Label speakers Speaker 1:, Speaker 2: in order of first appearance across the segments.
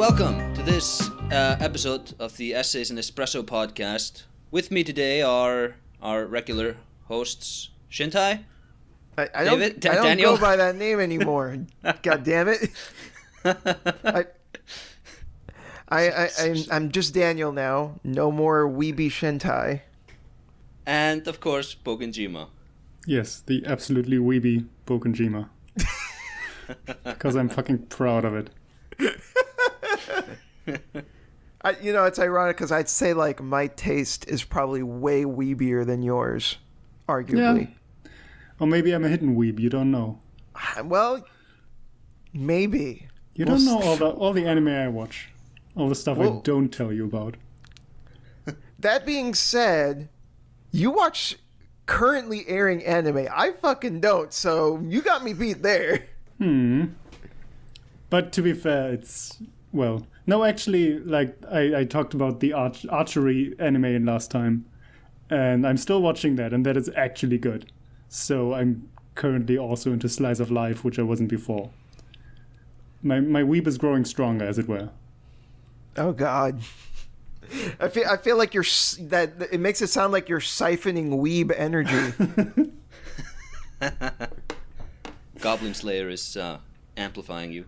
Speaker 1: welcome to this episode of the Essays and Espresso podcast. With me today are our regular hosts, Shintai,
Speaker 2: I
Speaker 1: David,
Speaker 2: don't
Speaker 1: Daniel.
Speaker 2: go by that name anymore. God damn it! I'm just Daniel now. No more weeby Shintai.
Speaker 1: And of course, Bokenjima.
Speaker 3: Yes, the absolutely weeby Bokenjima. Because I'm fucking proud of it.
Speaker 2: It's ironic because I'd say like my taste is probably way weebier than yours, arguably.
Speaker 3: Yeah. Or maybe I'm a hidden weeb. You don't know.
Speaker 2: Well, maybe.
Speaker 3: You don't know all the anime I watch. All the stuff I don't tell you about.
Speaker 2: That being said, you watch currently airing anime. I fucking don't, so you got me beat there.
Speaker 3: But to be fair, no, actually, like, I talked about the archery anime in last time, and I'm still watching that, and that is actually good. So I'm currently also into Slice of Life, which I wasn't before. My weeb is growing stronger, as it were.
Speaker 2: Oh, God. I feel like it makes it sound like you're siphoning weeb energy.
Speaker 1: Goblin Slayer is amplifying you.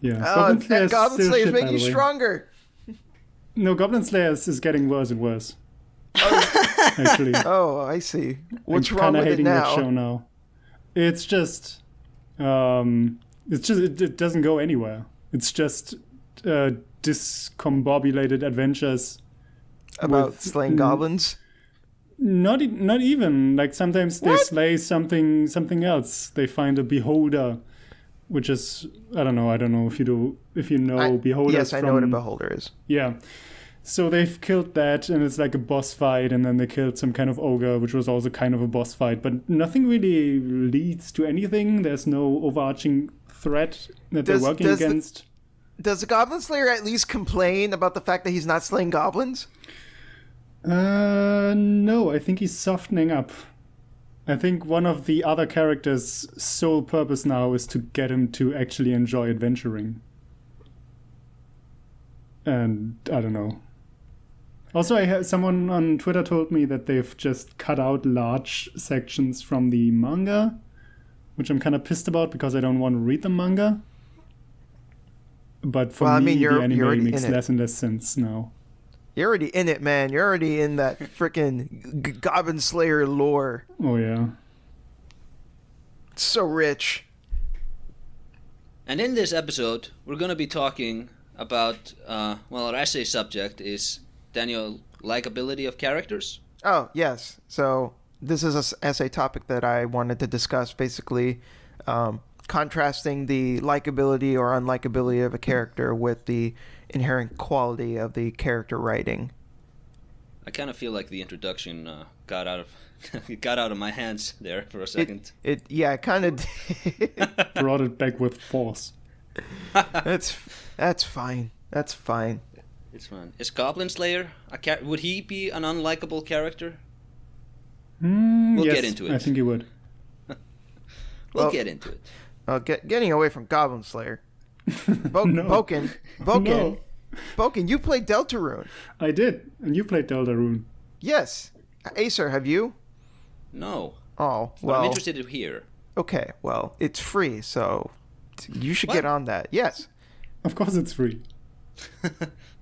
Speaker 3: Yeah.
Speaker 2: Goblin Slayer is making you stronger.
Speaker 3: No, Goblin Slayer is getting worse and worse. Actually.
Speaker 2: Oh, I see. What's
Speaker 3: I'm
Speaker 2: wrong with it
Speaker 3: hating
Speaker 2: now?
Speaker 3: that show now. It's just, it doesn't go anywhere. It's just discombobulated adventures
Speaker 2: About slaying goblins?
Speaker 3: Not even. Like, sometimes they slay something else. They find a beholder, which is, I don't know if you know beholders.
Speaker 2: Yes, I know what a beholder is.
Speaker 3: Yeah. So they've killed that, and it's like a boss fight, and then they killed some kind of ogre, which was also kind of a boss fight, but nothing really leads to anything. There's no overarching threat that they're working against.
Speaker 2: Does the Goblin Slayer at least complain about the fact that he's not slaying goblins?
Speaker 3: No, I think he's softening up. I think one of the other characters' sole purpose now is to get him to actually enjoy adventuring. And I don't know. Also, I had someone on Twitter told me that they've just cut out large sections from the manga, which I'm kind of pissed about because I don't want to read the manga. But for me, the anime makes less and less sense now.
Speaker 2: You're already in it, man. You're already in that freaking Goblin Slayer lore.
Speaker 3: Oh, yeah.
Speaker 2: It's so rich.
Speaker 1: And in this episode, we're going to be talking about, our essay subject is, Daniel, likability of characters.
Speaker 2: Oh, yes. So this is an essay topic that I wanted to discuss, basically contrasting the likability or unlikability of a character with the inherent quality of the character writing.
Speaker 1: I kind of feel like the introduction got out of my hands there for a second.
Speaker 2: It kind of
Speaker 3: brought it back with force.
Speaker 2: That's fine. That's fine.
Speaker 1: It's fine. Is Goblin Slayer would he be an unlikable character?
Speaker 3: We'll
Speaker 1: get into it.
Speaker 3: I think he would.
Speaker 1: We'll get into it.
Speaker 2: Getting away from Goblin Slayer. Boken, you played Deltarune.
Speaker 3: I did, and you played Deltarune.
Speaker 2: Yes. Acer, have you?
Speaker 1: No.
Speaker 2: Oh, well.
Speaker 1: But I'm interested to hear.
Speaker 2: Okay, well, it's free, so you should get on that. Yes.
Speaker 3: Of course it's free.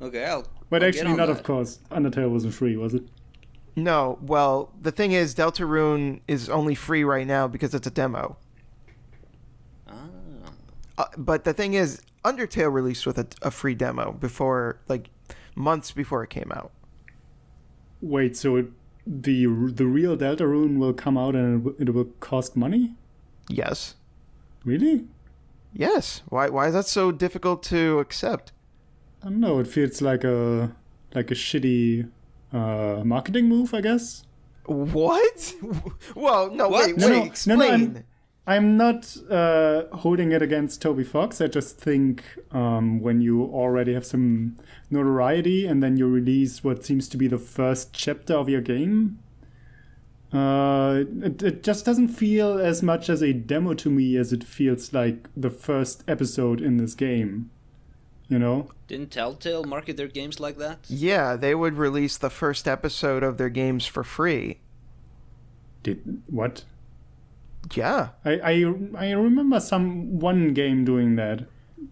Speaker 1: Okay,
Speaker 3: But
Speaker 1: I'll
Speaker 3: actually not, of course. Undertale wasn't free, was it?
Speaker 2: No, well, the thing is, Deltarune is only free right now because it's a demo. But the thing is, Undertale released with a free demo before, like, months before it came out.
Speaker 3: Wait, so the real Deltarune will come out and it will cost money?
Speaker 2: Yes.
Speaker 3: Really?
Speaker 2: Yes. Why is that so difficult to accept?
Speaker 3: I don't know. It feels like a shitty marketing move, I guess.
Speaker 2: What? Well, no,
Speaker 1: what?
Speaker 2: wait, explain.
Speaker 3: I'm not holding it against Toby Fox. I just think when you already have some notoriety and then you release what seems to be the first chapter of your game, it just doesn't feel as much as a demo to me as it feels like the first episode in this game. you know?
Speaker 1: Didn't Telltale market their games like that?
Speaker 2: Yeah, they would release the first episode of their games for free.
Speaker 3: What?
Speaker 2: Yeah.
Speaker 3: I remember one game doing that,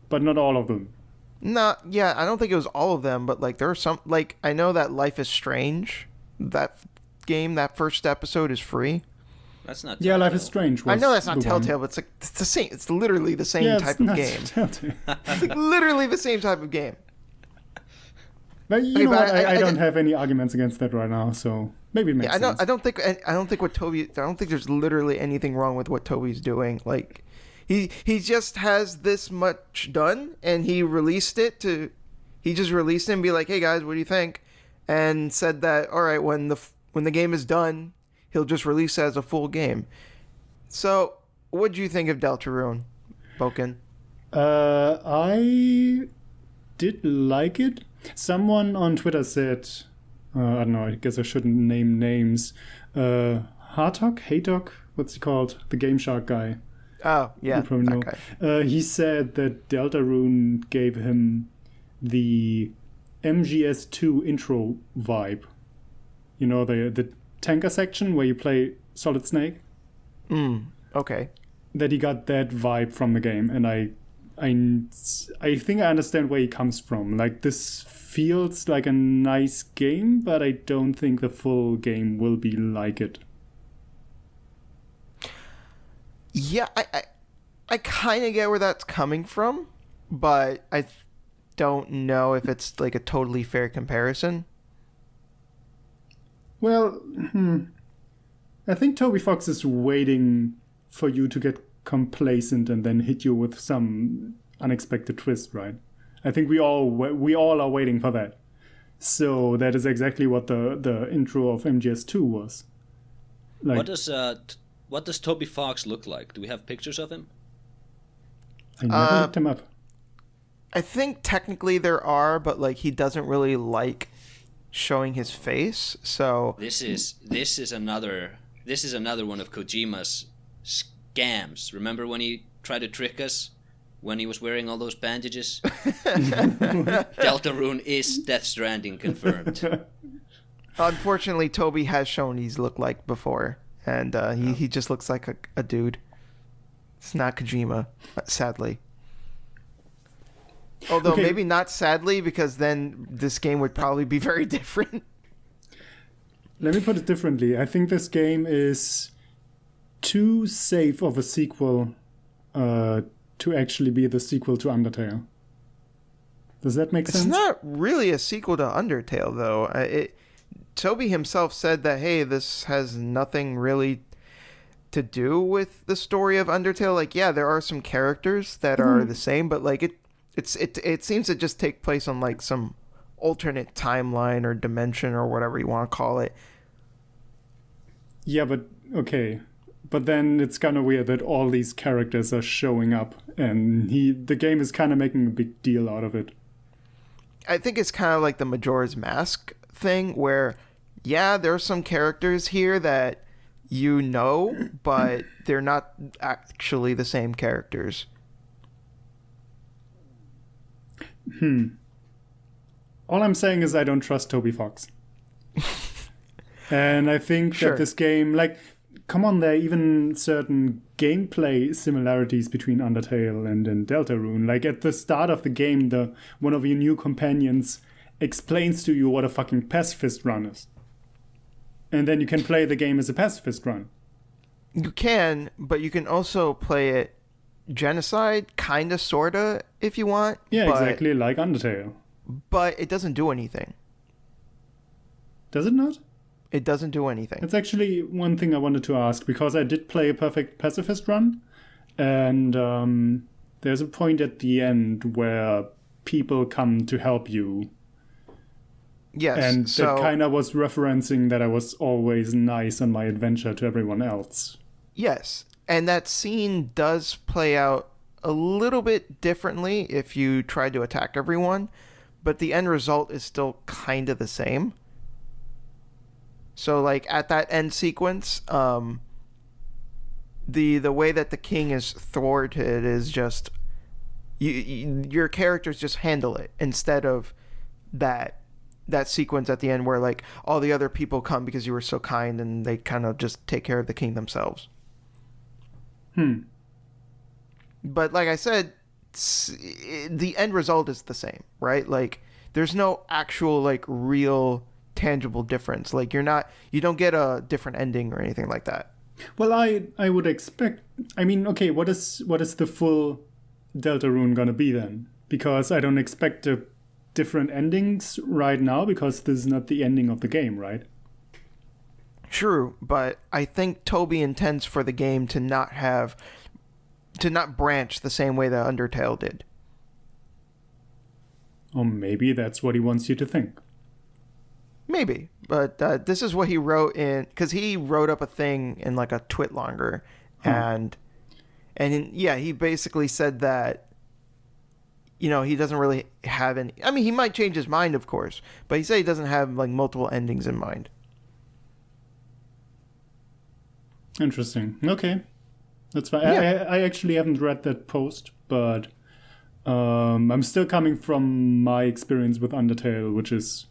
Speaker 3: but not all of them.
Speaker 2: No, yeah, I don't think it was all of them, but like there are some, like I know that Life is Strange, that game, that first episode is free.
Speaker 1: That's not.
Speaker 3: Yeah, Life is Strange.
Speaker 2: I know that's not Telltale, but it's like it's the same. It's literally the same type of game.
Speaker 3: Telltale.
Speaker 2: It's like literally the same type of game.
Speaker 3: But you know what? I don't have any arguments against that right now, so maybe it makes sense.
Speaker 2: I don't think there's literally anything wrong with what Toby's doing. Like, he just has this much done, and he just released it and be like, hey guys, what do you think? And said that, all right, when the game is done, he'll just release it as a full game. So, what do you think of Deltarune, Boken?
Speaker 3: I did like it. Someone on Twitter said, I don't know, I guess I shouldn't name names. Haytok, what's he called? The Game Shark guy.
Speaker 2: Oh, yeah,
Speaker 3: you probably know.
Speaker 2: Guy.
Speaker 3: He said that Deltarune gave him the MGS2 intro vibe. You know, the tanker section where you play Solid Snake?
Speaker 2: Okay.
Speaker 3: That he got that vibe from the game, and I think I understand where he comes from. Like, this feels like a nice game, but I don't think the full game will be like it.
Speaker 2: Yeah, I kind of get where that's coming from, but I don't know if it's like a totally fair comparison.
Speaker 3: Well, I think Toby Fox is waiting for you to get complacent and then hit you with some unexpected twist, right? I think we all are waiting for that. So that is exactly what the intro of MGS2 was. Like,
Speaker 1: what does Toby Fox look like? Do we have pictures of him?
Speaker 3: I never looked him up.
Speaker 2: I think technically there are, but like he doesn't really like showing his face. So
Speaker 1: this is another one of Kojima's scams. Remember when he tried to trick us when he was wearing all those bandages? Deltarune is Death Stranding confirmed.
Speaker 2: Unfortunately, Toby has shown he's looked like before, and he just looks like a dude. It's not Kojima, sadly. Although maybe not sadly, because then this game would probably be very different.
Speaker 3: Let me put it differently. I think this game is too safe of a sequel to actually be the sequel to Undertale. Does that make sense?
Speaker 2: It's not really a sequel to Undertale, though. Toby himself said that, hey, this has nothing really to do with the story of Undertale. Like, yeah, there are some characters that are the same, but like it seems to just take place on like some alternate timeline or dimension or whatever you want to call it.
Speaker 3: Yeah, but okay. But then it's kind of weird that all these characters are showing up, and the game is kind of making a big deal out of it.
Speaker 2: I think it's kind of like the Majora's Mask thing, where, yeah, there are some characters here that you know, but they're not actually the same characters.
Speaker 3: All I'm saying is I don't trust Toby Fox. And I think that this game, like, come on, there are even certain gameplay similarities between Undertale and Deltarune. Like, at the start of the game, one of your new companions explains to you what a fucking pacifist run is. And then you can play the game as a pacifist run.
Speaker 2: You can, but you can also play it genocide, kinda, sorta, if you want.
Speaker 3: Yeah, exactly like Undertale.
Speaker 2: But it doesn't do anything.
Speaker 3: Does it not?
Speaker 2: It doesn't do anything.
Speaker 3: That's actually one thing I wanted to ask, because I did play a perfect pacifist run, and there's a point at the end where people come to help you.
Speaker 2: Yes.
Speaker 3: And that kind of was referencing that I was always nice on my adventure to everyone else.
Speaker 2: Yes. And that scene does play out a little bit differently if you try to attack everyone, but the end result is still kind of the same. So, like, at that end sequence, the way that the king is thwarted is just your characters just handle it instead of that sequence at the end where like all the other people come because you were so kind and they kind of just take care of the king themselves. But like I said, the end result is the same, right? Like there's no actual like real tangible difference. Like you don't get a different ending or anything like that.
Speaker 3: Well, I would expect. I mean, okay, what is the full Deltarune gonna be then? Because I don't expect different endings right now because this is not the ending of the game, right?
Speaker 2: True, but I think Toby intends for the game to not branch the same way that Undertale did.
Speaker 3: Or maybe that's what he wants you to think.
Speaker 2: Maybe, but this is what he wrote because he wrote up a thing in like a Twitlonger, and he basically said that, he doesn't really have any. I mean, he might change his mind, of course, but he said he doesn't have like multiple endings in mind.
Speaker 3: Interesting. Okay, that's fine.
Speaker 2: Yeah.
Speaker 3: I actually haven't read that post, but I'm still coming from my experience with Undertale, which is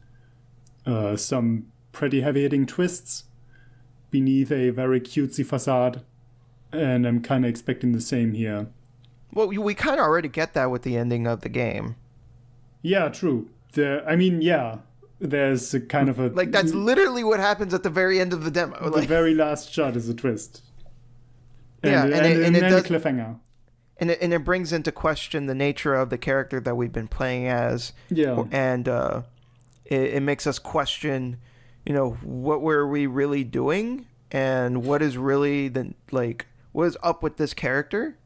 Speaker 3: some pretty heavy-hitting twists beneath a very cutesy facade, and I'm kind of expecting the same here.
Speaker 2: Well, we kind of already get that with the ending of the game.
Speaker 3: Yeah, true. There's a kind of a...
Speaker 2: Like, that's literally what happens at the very end of the demo.
Speaker 3: The very last shot is a twist.
Speaker 2: And
Speaker 3: then
Speaker 2: it does,
Speaker 3: a cliffhanger.
Speaker 2: And it brings into question the nature of the character that we've been playing as.
Speaker 3: Yeah.
Speaker 2: And it makes us question, what were we really doing? And what is really what is up with this character,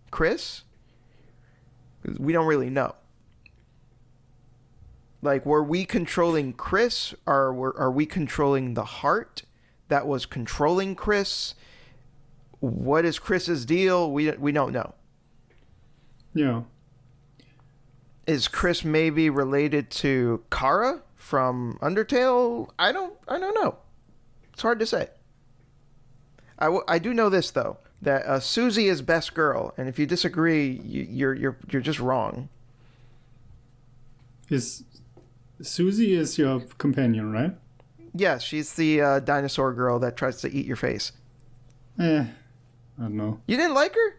Speaker 2: Chris? 'Cause we don't really know. Like, were we controlling Chris, or are we controlling the heart that was controlling Chris? What is Chris's deal? We don't know.
Speaker 3: Yeah.
Speaker 2: Is Chris maybe related to Kara from Undertale? I don't know. It's hard to say. I do know this though, that Susie is best girl, and if you disagree, you're just wrong.
Speaker 3: Susie is your companion, right?
Speaker 2: Yeah, she's the dinosaur girl that tries to eat your face.
Speaker 3: I don't know.
Speaker 2: You didn't like her?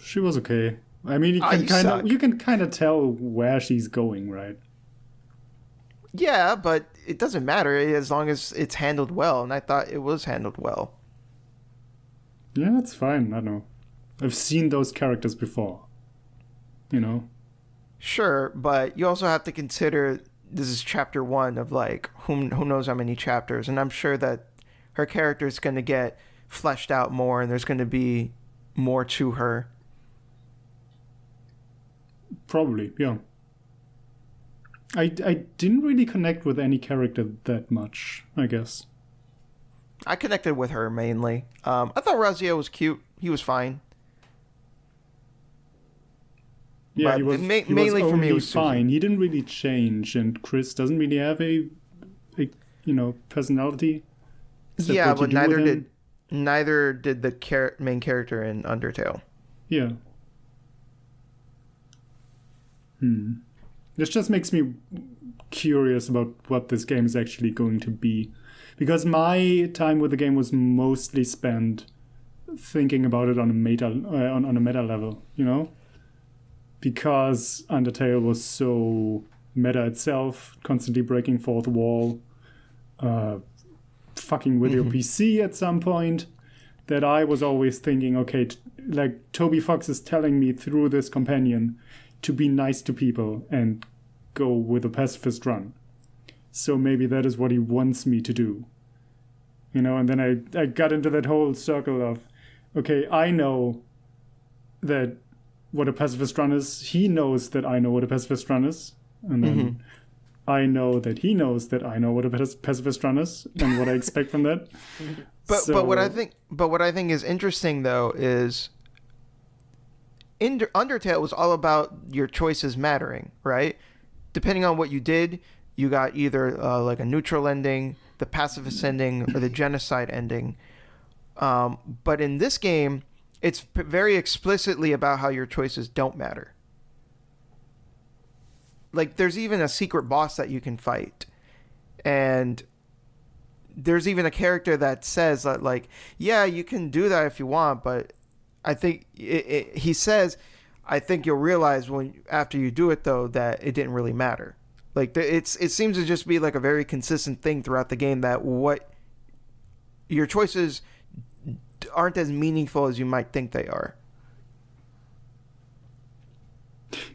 Speaker 3: She was okay. I mean, you can kind of tell where she's going, right?
Speaker 2: Yeah, but it doesn't matter as long as it's handled well, and I thought it was handled well.
Speaker 3: Yeah, that's fine. I don't know. I've seen those characters before.
Speaker 2: Sure, but you also have to consider this is chapter 1 of like who knows how many chapters, and I'm sure that her character is going to get fleshed out more, and there's going to be more to her.
Speaker 3: Probably, yeah. I didn't really connect with any character that much, I guess.
Speaker 2: I connected with her mainly. I thought Raziel was cute. He was fine.
Speaker 3: Yeah,
Speaker 2: but
Speaker 3: he was
Speaker 2: mainly for me. It was
Speaker 3: fine. He didn't really change, and Chris doesn't really have a personality.
Speaker 2: Yeah, but neither did the main character in Undertale.
Speaker 3: Yeah. This just makes me curious about what this game is actually going to be, because my time with the game was mostly spent thinking about it on a meta level, because Undertale was so meta itself, constantly breaking fourth wall, fucking with your PC at some point, that I was always thinking, okay, like Toby Fox is telling me through this companion to be nice to people and go with a pacifist run. So maybe that is what he wants me to do. And then I got into that whole circle of, okay, I know that what a pacifist run is. He knows that I know what a pacifist run is. And then I know that he knows that I know what a pacifist run is and what I expect from that.
Speaker 2: But what I think is interesting though is Undertale was all about your choices mattering, right? Depending on what you did, you got either like a neutral ending, the pacifist ending, or the genocide ending. But in this game, it's very explicitly about how your choices don't matter. Like, there's even a secret boss that you can fight. And there's even a character that says that, like, yeah, you can do that if you want, but I think he says, I think you'll realize after you do it, though, that it didn't really matter. Like, it seems to just be like a very consistent thing throughout the game that what your choices aren't as meaningful as you might think they are.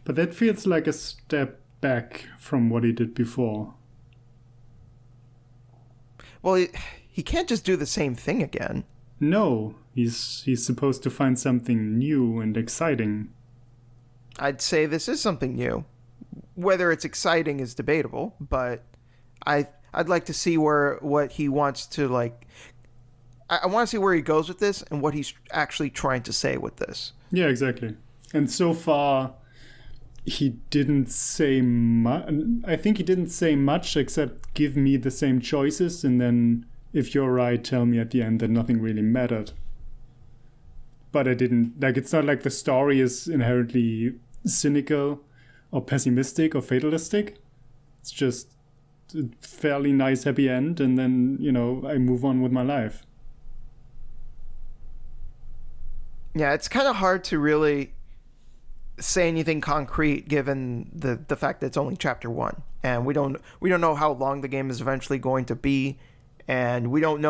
Speaker 3: But that feels like a step back from what he did before.
Speaker 2: Well, he can't just do the same thing again.
Speaker 3: No, he's supposed to find something new and exciting.
Speaker 2: I'd say this is something new. Whether it's exciting is debatable, but I'd like to see what he wants to, like. I want to see where he goes with this and what he's actually trying to say with this.
Speaker 3: Yeah, exactly. And so far, he didn't say much. I think he didn't say much except give me the same choices, and then if you're right, tell me at the end that nothing really mattered. But I didn't, like, it's not like the story is inherently cynical or pessimistic or fatalistic. It's just a fairly nice happy end, and then, I move on with my life.
Speaker 2: Yeah, it's kind of hard to really say anything concrete given the fact that it's only chapter 1, and we don't know how long the game is eventually going to be, and we don't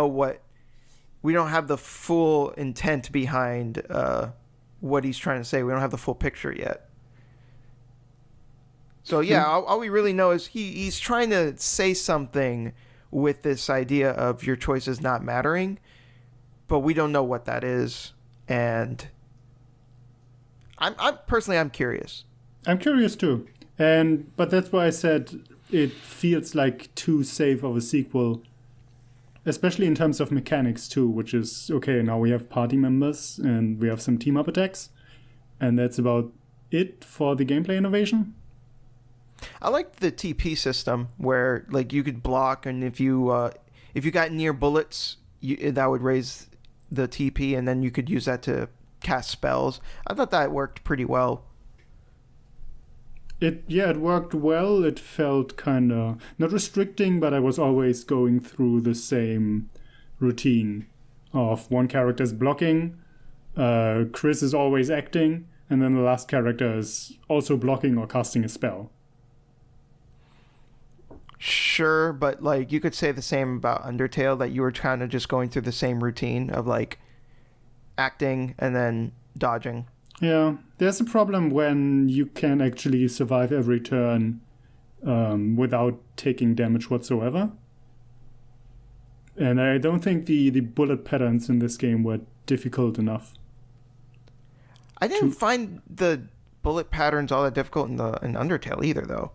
Speaker 2: have the full intent behind what he's trying to say. We don't have the full picture yet. So yeah, all we really know is he's trying to say something with this idea of your choices not mattering, but we don't know what that is, and I'm personally curious.
Speaker 3: I'm curious too, but that's why I said it feels like too safe of a sequel, especially in terms of mechanics too, which is okay. Now we have party members and we have some team up attacks, and that's about it for the gameplay innovation.
Speaker 2: I liked the TP system where, like, you could block, and if you got near bullets, that would raise the TP, and then you could use that to cast spells. I thought that worked pretty well.
Speaker 3: It worked well. It felt kind of not restricting, but I was always going through the same routine of one character's blocking, Chris is always acting, and then the last character is also blocking or casting a spell.
Speaker 2: Sure, but, like, you could say the same about Undertale, that you were kind of just going through the same routine of, like, acting and then dodging.
Speaker 3: Yeah, there's a problem when you can actually survive every turn without taking damage whatsoever. And I don't think the bullet patterns in this game were difficult enough.
Speaker 2: I didn't find the bullet patterns all that difficult in Undertale either, though.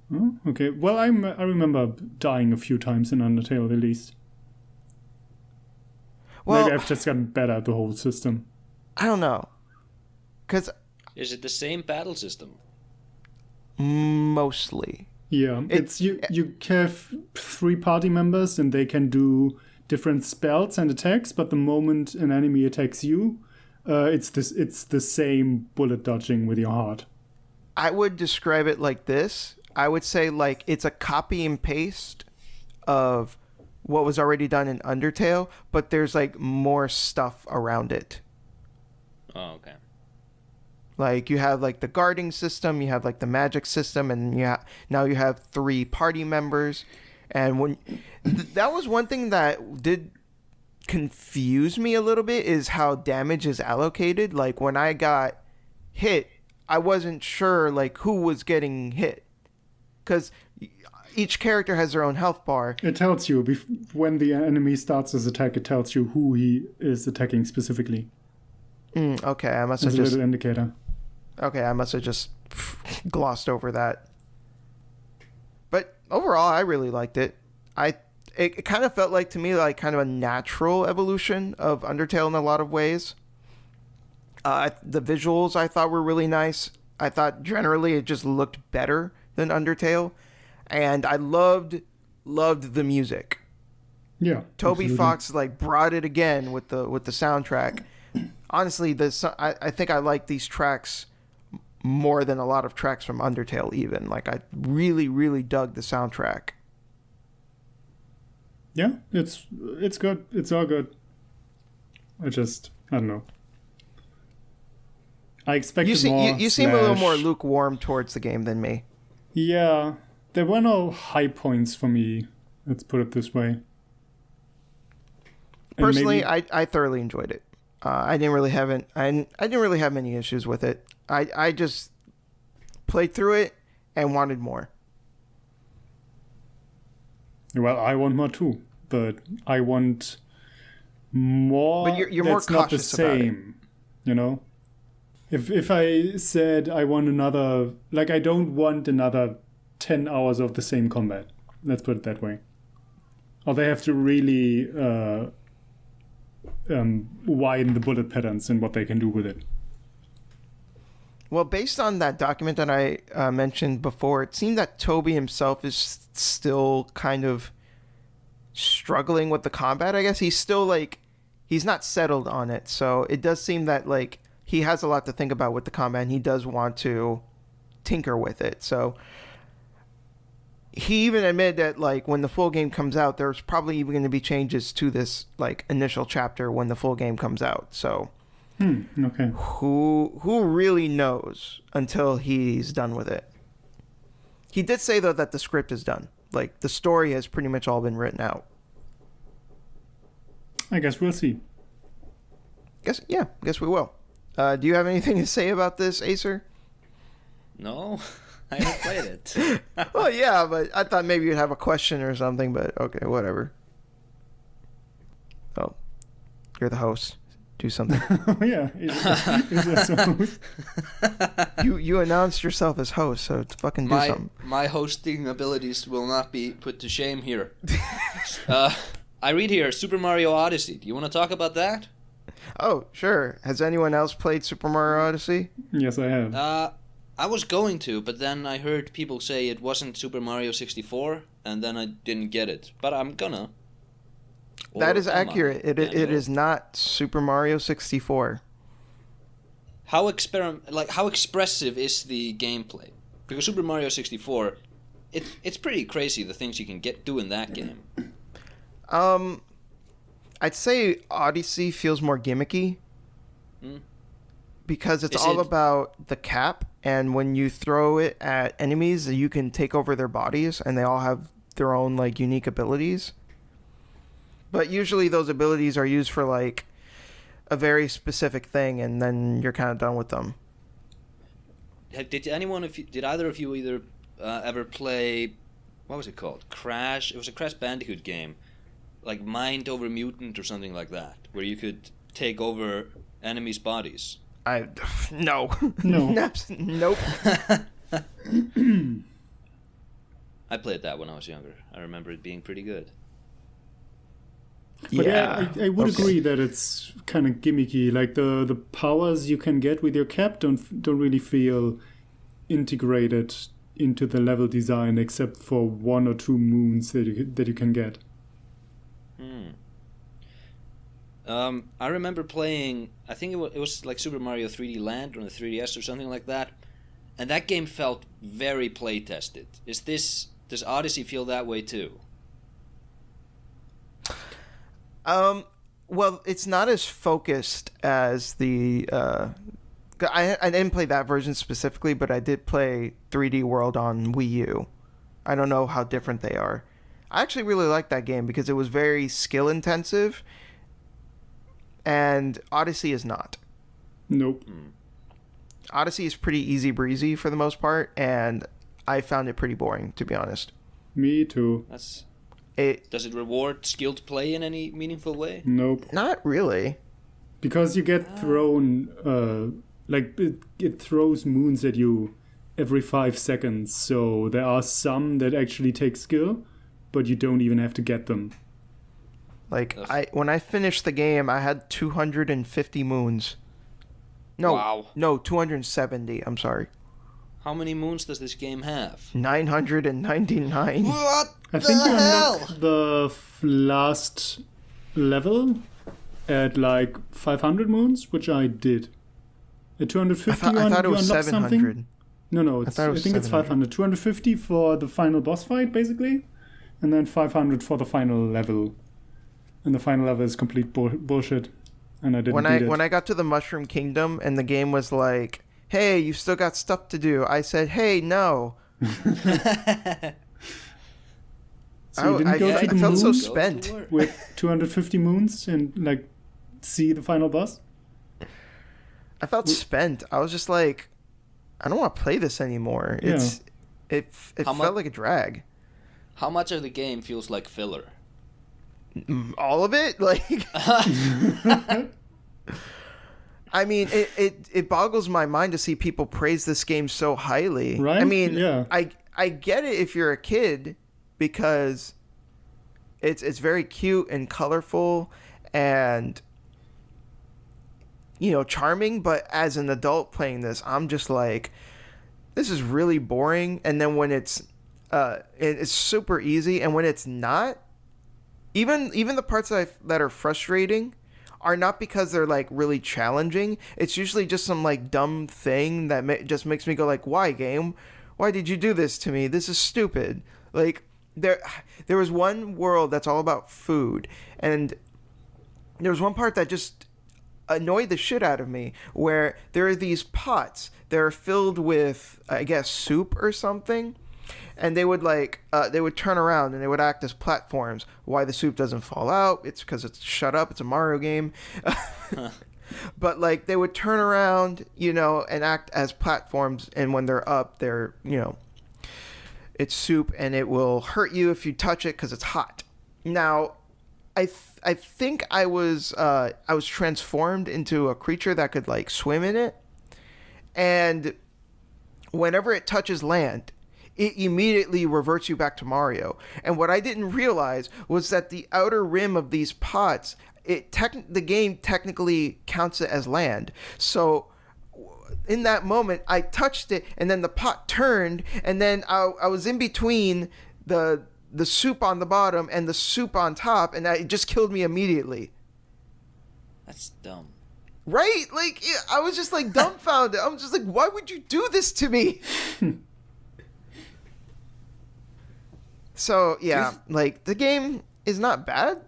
Speaker 3: Oh, okay. Well, I remember dying a few times in Undertale at least. Well, maybe I've just gotten better at the whole system.
Speaker 2: I don't know.
Speaker 1: Is it the same battle system?
Speaker 2: Mostly.
Speaker 3: Yeah, it's you have 3 party members and they can do different spells and attacks, but the moment an enemy attacks you, it's the same bullet dodging with your heart.
Speaker 2: I would describe it like this. I would say, like, it's a copy and paste of what was already done in Undertale, but there's, like, more stuff around it.
Speaker 1: Oh, okay.
Speaker 2: Like, you have, like, the guarding system, you have, like, the magic system, and now you have 3 party members. And that was one thing that did confuse me a little bit, is how damage is allocated. Like, when I got hit, I wasn't sure, like, who was getting hit. Because each character has their own health bar.
Speaker 3: It tells you, when the enemy starts his attack, it tells you who he is attacking specifically.
Speaker 2: Okay, I must have
Speaker 3: just... a little indicator.
Speaker 2: Okay, I must have just glossed over that. But overall, I really liked it. It kind of felt like, to me, like kind of a natural evolution of Undertale in a lot of ways. The visuals I thought were really nice. I thought generally it just looked better than Undertale, and I loved the music.
Speaker 3: Yeah,
Speaker 2: Toby
Speaker 3: absolutely.
Speaker 2: Fox, like, brought it again with the soundtrack. honestly, I think I like these tracks more than a lot of tracks from Undertale even. Like, I really, really dug the soundtrack.
Speaker 3: Yeah, it's good. It's all good. I don't know. I expected more.
Speaker 2: You seem a little more lukewarm towards the game than me.
Speaker 3: Yeah, there were no high points for me. Let's put it this way.
Speaker 2: Personally, I thoroughly enjoyed it. I didn't really have many issues with it. I just played through it and wanted more.
Speaker 3: Well, I want more too, but I want more.
Speaker 2: But you're more cautious about it.
Speaker 3: You know? If I said I want another, like, I don't want another 10 hours of the same combat. Let's put it that way. Or they have to really widen the bullet patterns and what they can do with it.
Speaker 2: Well, based on that document that I mentioned before, it seemed that Toby himself is still kind of struggling with the combat. I guess he's still, like, he's not settled on it. So it does seem that, like, he has a lot to think about with the combat, and he does want to tinker with it. So he even admitted that, like, when the full game comes out, there's probably even going to be changes to this, like, initial chapter when the full game comes out. So
Speaker 3: okay.
Speaker 2: Who really knows until he's done with it? He did say, though, that the script is done. Like, the story has pretty much all been written out.
Speaker 3: I guess we'll see.
Speaker 2: Guess we will. Do you have anything to say about this, Acer?
Speaker 1: No, I haven't played it.
Speaker 2: Well, yeah, but I thought maybe you'd have a question or something, but okay, whatever. Oh, you're the host. Do something.
Speaker 3: Oh, yeah. Is that so?
Speaker 2: You announced yourself as host, so fucking do something.
Speaker 1: My hosting abilities will not be put to shame here. I read here, Super Mario Odyssey. Do you want to talk about that?
Speaker 2: Oh, sure. Has anyone else played Super Mario Odyssey?
Speaker 3: Yes, I have.
Speaker 1: I was going to, but then I heard people say it wasn't Super Mario 64, and then I didn't get it. But I'm gonna.
Speaker 2: That is accurate. It is not Super Mario 64.
Speaker 1: How expressive is the gameplay? Because Super Mario 64, it's pretty crazy the things you can do in that game.
Speaker 2: I'd say Odyssey feels more gimmicky. Because it's all about the cap, and when you throw it at enemies, you can take over their bodies, and they all have their own, like, unique abilities. But usually those abilities are used for, like, a very specific thing, and then you're kind of done with them.
Speaker 1: Did either of you either ever play, what was it called? Crash? It was a Crash Bandicoot game, like Mind Over Mutant or something like that, where you could take over enemies' bodies.
Speaker 2: No. Nope.
Speaker 1: I played that when I was younger. I remember it being pretty good.
Speaker 3: But yeah, I would agree that it's kind of gimmicky. Like the powers you can get with your cap don't really feel integrated into the level design, except for one or two moons that you can get.
Speaker 1: I remember playing, I think it was like Super Mario 3D Land on the 3DS or something like that, and that game felt very play-tested. Does Odyssey feel that way too?
Speaker 2: Well, it's not as focused as the... I didn't play that version specifically, but I did play 3D World on Wii U. I don't know how different they are. I actually really liked that game because it was very skill-intensive, and Odyssey is not.
Speaker 3: Nope.
Speaker 2: Odyssey is pretty easy breezy for the most part, and I found it pretty boring, to be honest.
Speaker 3: Me too.
Speaker 1: Does it reward skilled play in any meaningful way?
Speaker 3: Nope.
Speaker 2: Not really.
Speaker 3: Because you get thrown, it throws moons at you every 5 seconds, so there are some that actually take skill, but you don't even have to get them.
Speaker 2: Like, when I finished the game, I had 250 moons. No,
Speaker 1: wow.
Speaker 2: No, 270, I'm sorry.
Speaker 1: How many moons does this game have?
Speaker 2: 999.
Speaker 1: What
Speaker 3: I think
Speaker 1: the
Speaker 3: you
Speaker 1: hell?
Speaker 3: unlock the last level, at like 500 moons, which I did. At 250,
Speaker 2: I thought it was
Speaker 3: you unlock
Speaker 2: 700.
Speaker 3: something. No, I think it's 500. 250 for the final boss fight, basically, and then 500 for the final level. And the final level is complete bullshit, and I didn't beat it.
Speaker 2: When I got to the Mushroom Kingdom and the game was like, "Hey, you still got stuff to do," I said, "Hey, no."
Speaker 3: So you didn't go to the
Speaker 2: I felt
Speaker 3: moon
Speaker 2: so spent
Speaker 3: with 250 moons and like see the final boss.
Speaker 2: I felt spent. I was just like, I don't want to play this anymore.
Speaker 3: Yeah.
Speaker 2: It felt like a drag.
Speaker 1: How much of the game feels like filler?
Speaker 2: All of it? Like I mean, it boggles my mind to see people praise this game so highly.
Speaker 3: Right?
Speaker 2: I mean,
Speaker 3: yeah.
Speaker 2: I get it if you're a kid because it's very cute and colorful and charming, but as an adult playing this, I'm just like, this is really boring. And then when it's super easy, and when it's not, even the parts that are frustrating are not because they're like really challenging. It's usually just some like dumb thing that just makes me go like, why, game? Why did you do this to me? This is stupid. Like there was one world that's all about food, and there was one part that just annoyed the shit out of me, where there are these pots that are filled with, I guess, soup or something, and they would turn around and they would act as platforms. Why the soup doesn't fall out? It's because it's shut up. It's a Mario game. But like they would turn around, and act as platforms, and when they're up, they're it's soup, and it will hurt you if you touch it because it's hot. Now, I think I was transformed into a creature that could like swim in it, and whenever it touches land, it immediately reverts you back to Mario. And what I didn't realize was that the outer rim of these pots, the game technically counts it as land. So in that moment, I touched it, and then the pot turned, and then I was in between the soup on the bottom and the soup on top, and it just killed me immediately.
Speaker 1: That's dumb.
Speaker 2: Right? Like, I was just like dumbfounded. I was just like, why would you do this to me? So, yeah, like, the game is not bad,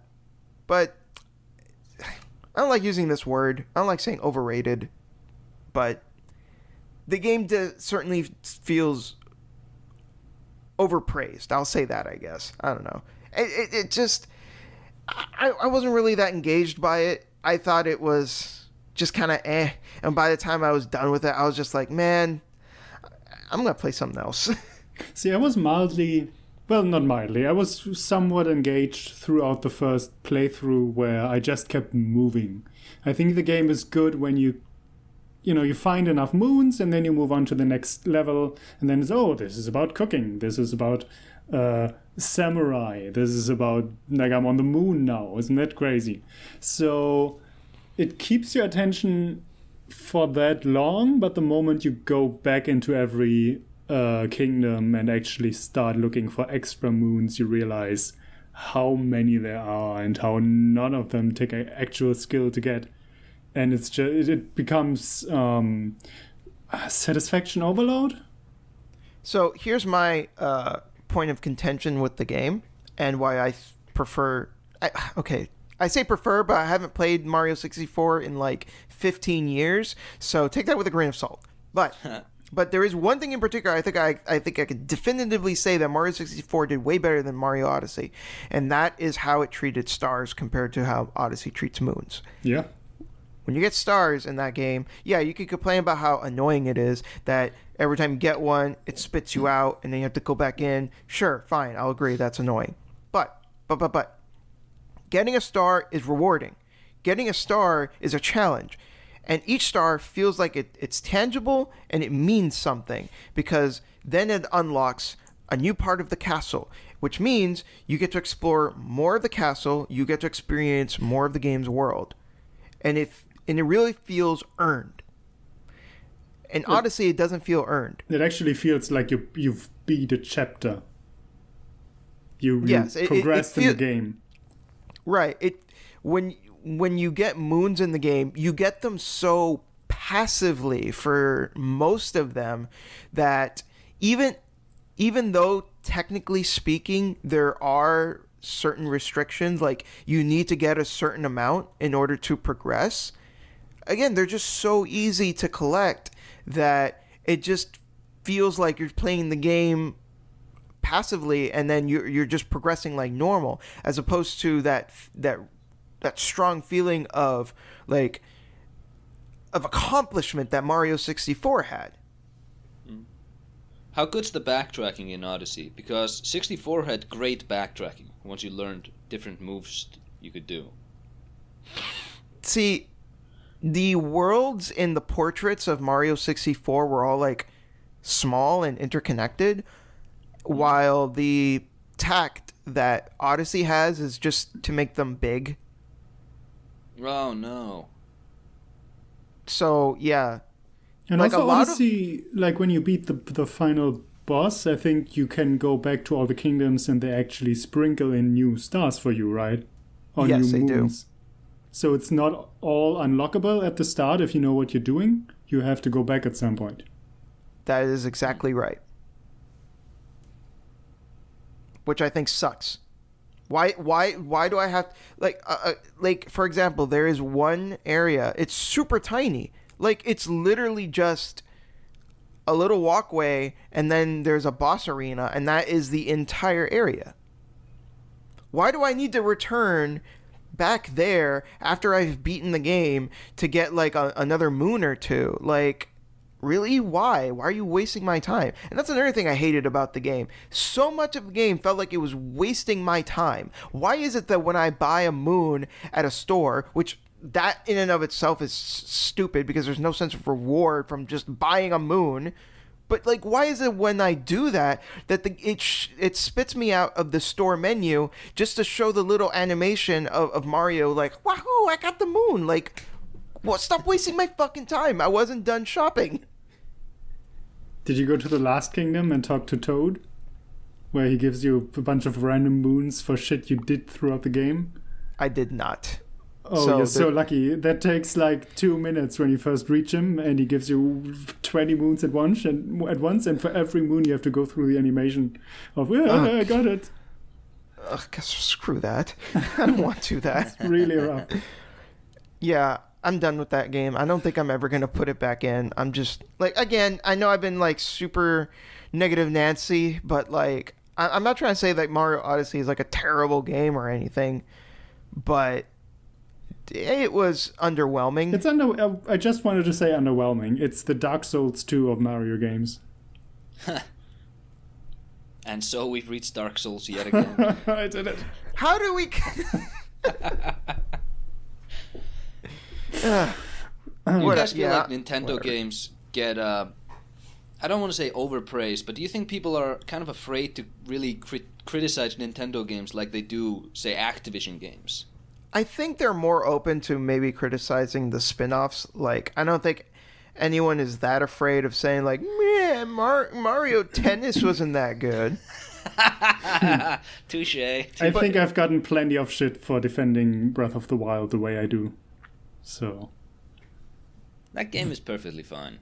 Speaker 2: but I don't like using this word. I don't like saying overrated, but the game certainly feels overpraised. I'll say that, I guess. I don't know. It just... I wasn't really that engaged by it. I thought it was just kind of eh. And by the time I was done with it, I was just like, man, I'm going to play something else.
Speaker 3: See, I was mildly... Well, not mildly. I was somewhat engaged throughout the first playthrough where I just kept moving. I think the game is good when you find enough moons and then you move on to the next level, and then it's, this is about cooking. This is about samurai. This is about, like, I'm on the moon now. Isn't that crazy? So it keeps your attention for that long, but the moment you go back into every kingdom and actually start looking for extra moons, you realize how many there are and how none of them take actual skill to get. And it's just, it becomes satisfaction overload.
Speaker 2: So here's my point of contention with the game and why I prefer... I say prefer, but I haven't played Mario 64 in like 15 years, so take that with a grain of salt. But there is one thing in particular I think I could definitively say that Mario 64 did way better than Mario Odyssey, and that is how it treated stars compared to how Odyssey treats moons.
Speaker 3: Yeah.
Speaker 2: When you get stars in that game, yeah, you could complain about how annoying it is that every time you get one, it spits you out, and then you have to go back in. Sure, fine, I'll agree, that's annoying. But, getting a star is rewarding. Getting a star is a challenge. And each star feels like it's tangible and it means something, because then it unlocks a new part of the castle, which means you get to explore more of the castle, you get to experience more of the game's world. And it really feels earned. In Odyssey, it doesn't feel earned.
Speaker 3: It actually feels like you've beat a chapter. You progressed in the game.
Speaker 2: Right. when you get moons in the game, you get them so passively for most of them that even though technically speaking there are certain restrictions, like you need to get a certain amount in order to progress, again, they're just so easy to collect that it just feels like you're playing the game passively, and then you're just progressing like normal, as opposed to that strong feeling of accomplishment that Mario 64 had.
Speaker 1: How good's the backtracking in Odyssey? Because 64 had great backtracking once you learned different moves you could do.
Speaker 2: See, the worlds in the portraits of Mario 64 were all like small and interconnected, while the tact that Odyssey has is just to make them big.
Speaker 1: Oh no.
Speaker 2: So yeah.
Speaker 3: And
Speaker 2: like
Speaker 3: also Odyssey, like when you beat the final boss, I think you can go back to all the kingdoms and they actually sprinkle in new stars for you, right? Or
Speaker 2: yes,
Speaker 3: new
Speaker 2: they
Speaker 3: moons. Do. So it's not all unlockable at the start if you know what you're doing. You have to go back at some point.
Speaker 2: That is exactly right. Which I think sucks. Why do I have like for example, there is one area, it's super tiny. Like it's literally just a little walkway and then there's a boss arena and that is the entire area. Why do I need to return back there after I've beaten the game to get like another moon or two? Like, really? Why are you wasting my time? And that's another thing I hated about the game. So much of the game felt like it was wasting my time. Why is it that when I buy a moon at a store, which that in and of itself is stupid because there's no sense of reward from just buying a moon, but like, why is it when I do that it spits me out of the store menu just to show the little animation of Mario like, wahoo, I got the moon. Like, what? Stop wasting my fucking time. I wasn't done shopping.
Speaker 3: Did you go to the last kingdom and talk to Toad? Where he gives you a bunch of random moons for shit you did throughout the game?
Speaker 2: I did not.
Speaker 3: Oh, you're so lucky. That takes like 2 minutes when you first reach him, and he gives you 20 moons at once, and for every moon you have to go through the animation of, I got it.
Speaker 2: Screw that. I don't want to do that.
Speaker 3: It's really rough.
Speaker 2: Yeah, I'm done with that game. I don't think I'm ever going to put it back in. I'm just, like, again, I know I've been, like, super negative Nancy, but, like, I'm not trying to say that Mario Odyssey is, like, a terrible game or anything, but it was underwhelming.
Speaker 3: I just wanted to say underwhelming. It's the Dark Souls 2 of Mario games.
Speaker 1: And so we've reached Dark Souls yet again.
Speaker 3: I did it.
Speaker 2: How do we...
Speaker 1: You guys feel like Nintendo games get, I don't want to say overpraised, but do you think people are kind of afraid to really criticize Nintendo games like they do, say, Activision games?
Speaker 2: I think they're more open to maybe criticizing the spin-offs. Like, I don't think anyone is that afraid of saying, like, man, Mario Tennis wasn't that good.
Speaker 1: Touche.
Speaker 3: I think I've gotten plenty of shit for defending Breath of the Wild the way I do. So
Speaker 1: that game is perfectly fine.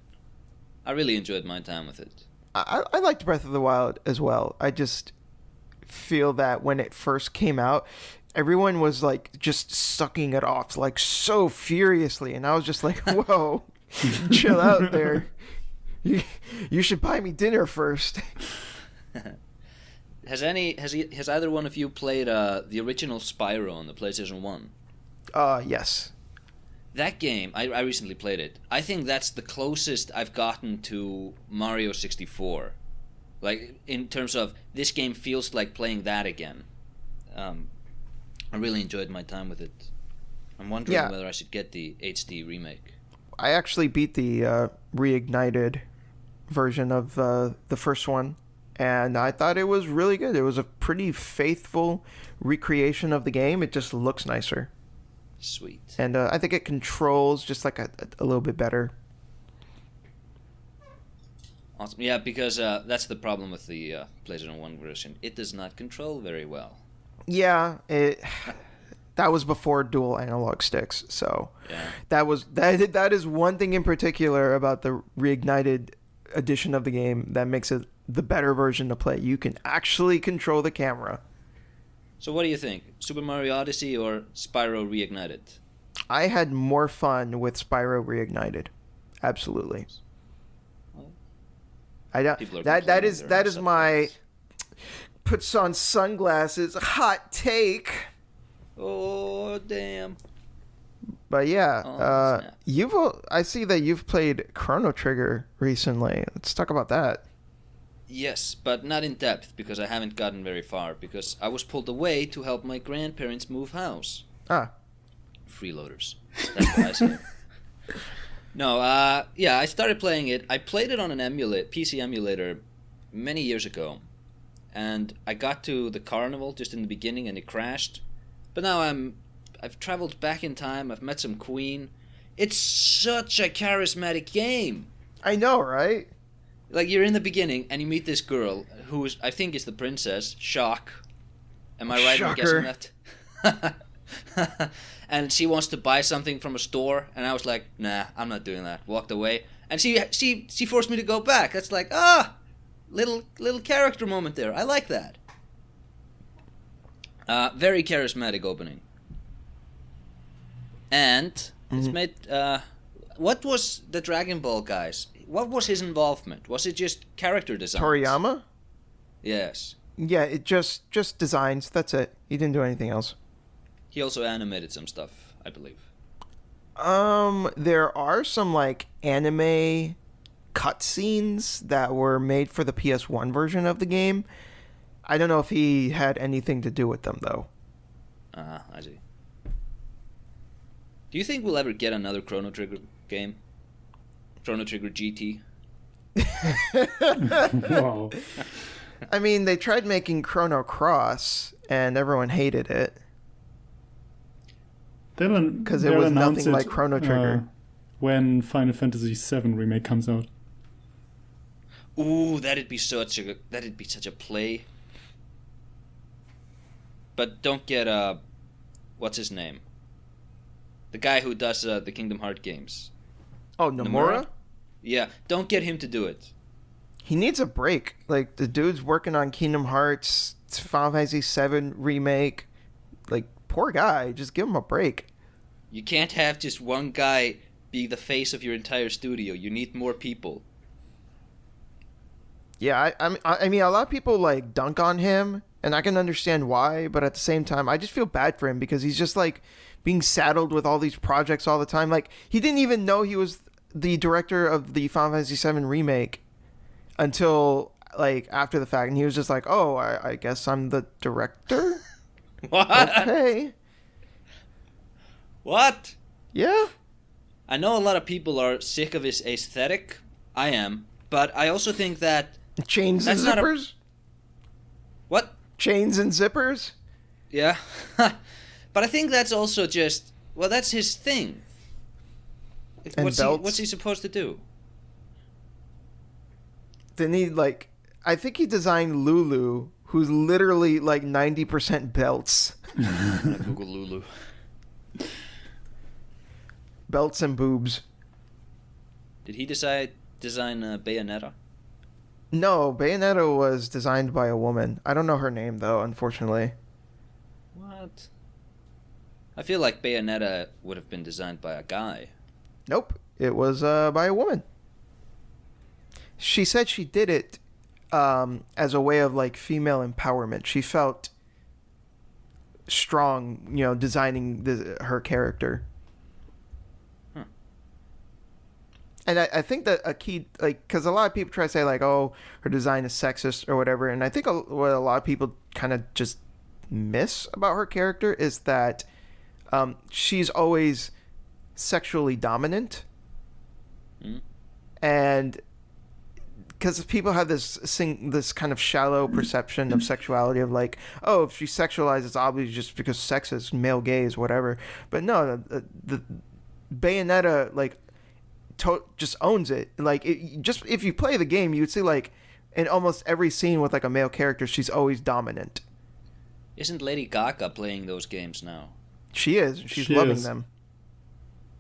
Speaker 1: I really enjoyed my time with it.
Speaker 2: I liked Breath of the Wild as well. I just feel that when it first came out, everyone was like just sucking it off like so furiously, and I was just like, whoa, chill out there. You should buy me dinner first.
Speaker 1: Has either one of you played the original Spyro on the PlayStation 1?
Speaker 2: Yes.
Speaker 1: That game, I recently played it. I think that's the closest I've gotten to Mario 64. Like, in terms of, this game feels like playing that again. I really enjoyed my time with it. I'm wondering whether I should get the HD remake.
Speaker 2: I actually beat the reignited version of the first one, and I thought it was really good. It was a pretty faithful recreation of the game. It just looks nicer.
Speaker 1: Sweet.
Speaker 2: And I think it controls just like a little bit better.
Speaker 1: Awesome. Yeah, because that's the problem with the PlayStation 1 version. It does not control very well.
Speaker 2: Yeah, that was before dual analog sticks. So
Speaker 1: Yeah.
Speaker 2: that is one thing in particular about the reignited edition of the game that makes it the better version to play. You can actually control the camera.
Speaker 1: So what do you think? Super Mario Odyssey or Spyro Reignited?
Speaker 2: I had more fun with Spyro Reignited. Absolutely. I don't.
Speaker 1: People are
Speaker 2: That is
Speaker 1: complaining there are
Speaker 2: my
Speaker 1: subtitles.
Speaker 2: puts on sunglasses hot take.
Speaker 1: Oh damn!
Speaker 2: But yeah,
Speaker 1: Oh, snap.
Speaker 2: I see that you've played Chrono Trigger recently. Let's talk about that.
Speaker 1: Yes, but not in depth because I haven't gotten very far because I was pulled away to help my grandparents move house.
Speaker 2: Ah,
Speaker 1: Freeloaders. That's what I say. No, yeah, I started playing it. I played it on an PC emulator many years ago, and I got to the carnival just in the beginning and it crashed. But now I've traveled back in time. I've met some queen. It's such a charismatic game.
Speaker 2: I know, right?
Speaker 1: Like, you're in the beginning and you meet this girl who is, I think is the princess, Shock. Am I right
Speaker 2: Shocker.
Speaker 1: in guessing that? And she wants to buy something from a store, and I was like, nah, I'm not doing that. Walked away. And she forced me to go back. That's like, little character moment there. I like that. Very charismatic opening. And it's made, what was the Dragon Ball guys? What was his involvement? Was it just character design?
Speaker 2: Toriyama?
Speaker 1: Yes.
Speaker 2: Yeah, it just designs. That's it. He didn't do anything else.
Speaker 1: He also animated some stuff, I believe.
Speaker 2: There are some like anime cutscenes that were made for the PS1 version of the game. I don't know if he had anything to do with them though.
Speaker 1: I see. Do you think we'll ever get another Chrono Trigger game? Chrono Trigger GT?
Speaker 3: Wow.
Speaker 2: I mean, they tried making Chrono Cross and everyone hated it.
Speaker 3: Because
Speaker 2: it was nothing like Chrono Trigger.
Speaker 3: When Final Fantasy VII Remake comes out.
Speaker 1: Ooh, that'd be such a play. But don't get what's his name? The guy who does the Kingdom Hearts games.
Speaker 2: Oh, Nomura?
Speaker 1: Yeah, don't get him to do it.
Speaker 2: He needs a break. Like, the dude's working on Kingdom Hearts, Final Fantasy VII Remake. Like, poor guy. Just give him a break.
Speaker 1: You can't have just one guy be the face of your entire studio. You need more people.
Speaker 2: Yeah, I mean, a lot of people, like, dunk on him, and I can understand why, but at the same time, I just feel bad for him because he's just, like, being saddled with all these projects all the time. Like, he didn't even know he was the director of the Final Fantasy VII Remake until, like, after the fact, and he was just like, oh, I guess I'm the director?
Speaker 1: What?
Speaker 2: Okay.
Speaker 1: What?
Speaker 2: Yeah.
Speaker 1: I know a lot of people are sick of his aesthetic. I am. But I also think that...
Speaker 2: Chains and
Speaker 1: That's not a-
Speaker 2: zippers?
Speaker 1: What?
Speaker 2: Chains and zippers?
Speaker 1: Yeah. But I think that's also just... Well, that's his thing.
Speaker 2: And belts?
Speaker 1: What's he supposed to do?
Speaker 2: Then he, like... I think he designed Lulu, who's literally, like, 90% belts.
Speaker 1: I'm gonna Google Lulu.
Speaker 2: Belts and boobs.
Speaker 1: Did he design Bayonetta?
Speaker 2: No, Bayonetta was designed by a woman. I don't know her name, though, unfortunately.
Speaker 1: What? I feel like Bayonetta would have been designed by a guy.
Speaker 2: Nope. It was by a woman. She said she did it as a way of, like, female empowerment. She felt strong, you know, designing her character.
Speaker 1: Huh.
Speaker 2: And I think that a key, like, because a lot of people try to say, like, oh, her design is sexist or whatever. And I think what a lot of people kind of just miss about her character is that she's always sexually dominant.
Speaker 1: Mm.
Speaker 2: And because people have this kind of shallow perception of sexuality of like, oh, if she's sexualized, it's obviously just because sex is male gaze, whatever. But no, the Bayonetta, like, just owns it. Like, just if you play the game, you would see, like, in almost every scene with, like, a male character, she's always dominant.
Speaker 1: Isn't Lady Gaga playing those games now?
Speaker 2: She is. She's
Speaker 3: She
Speaker 2: loving
Speaker 3: is.
Speaker 2: them.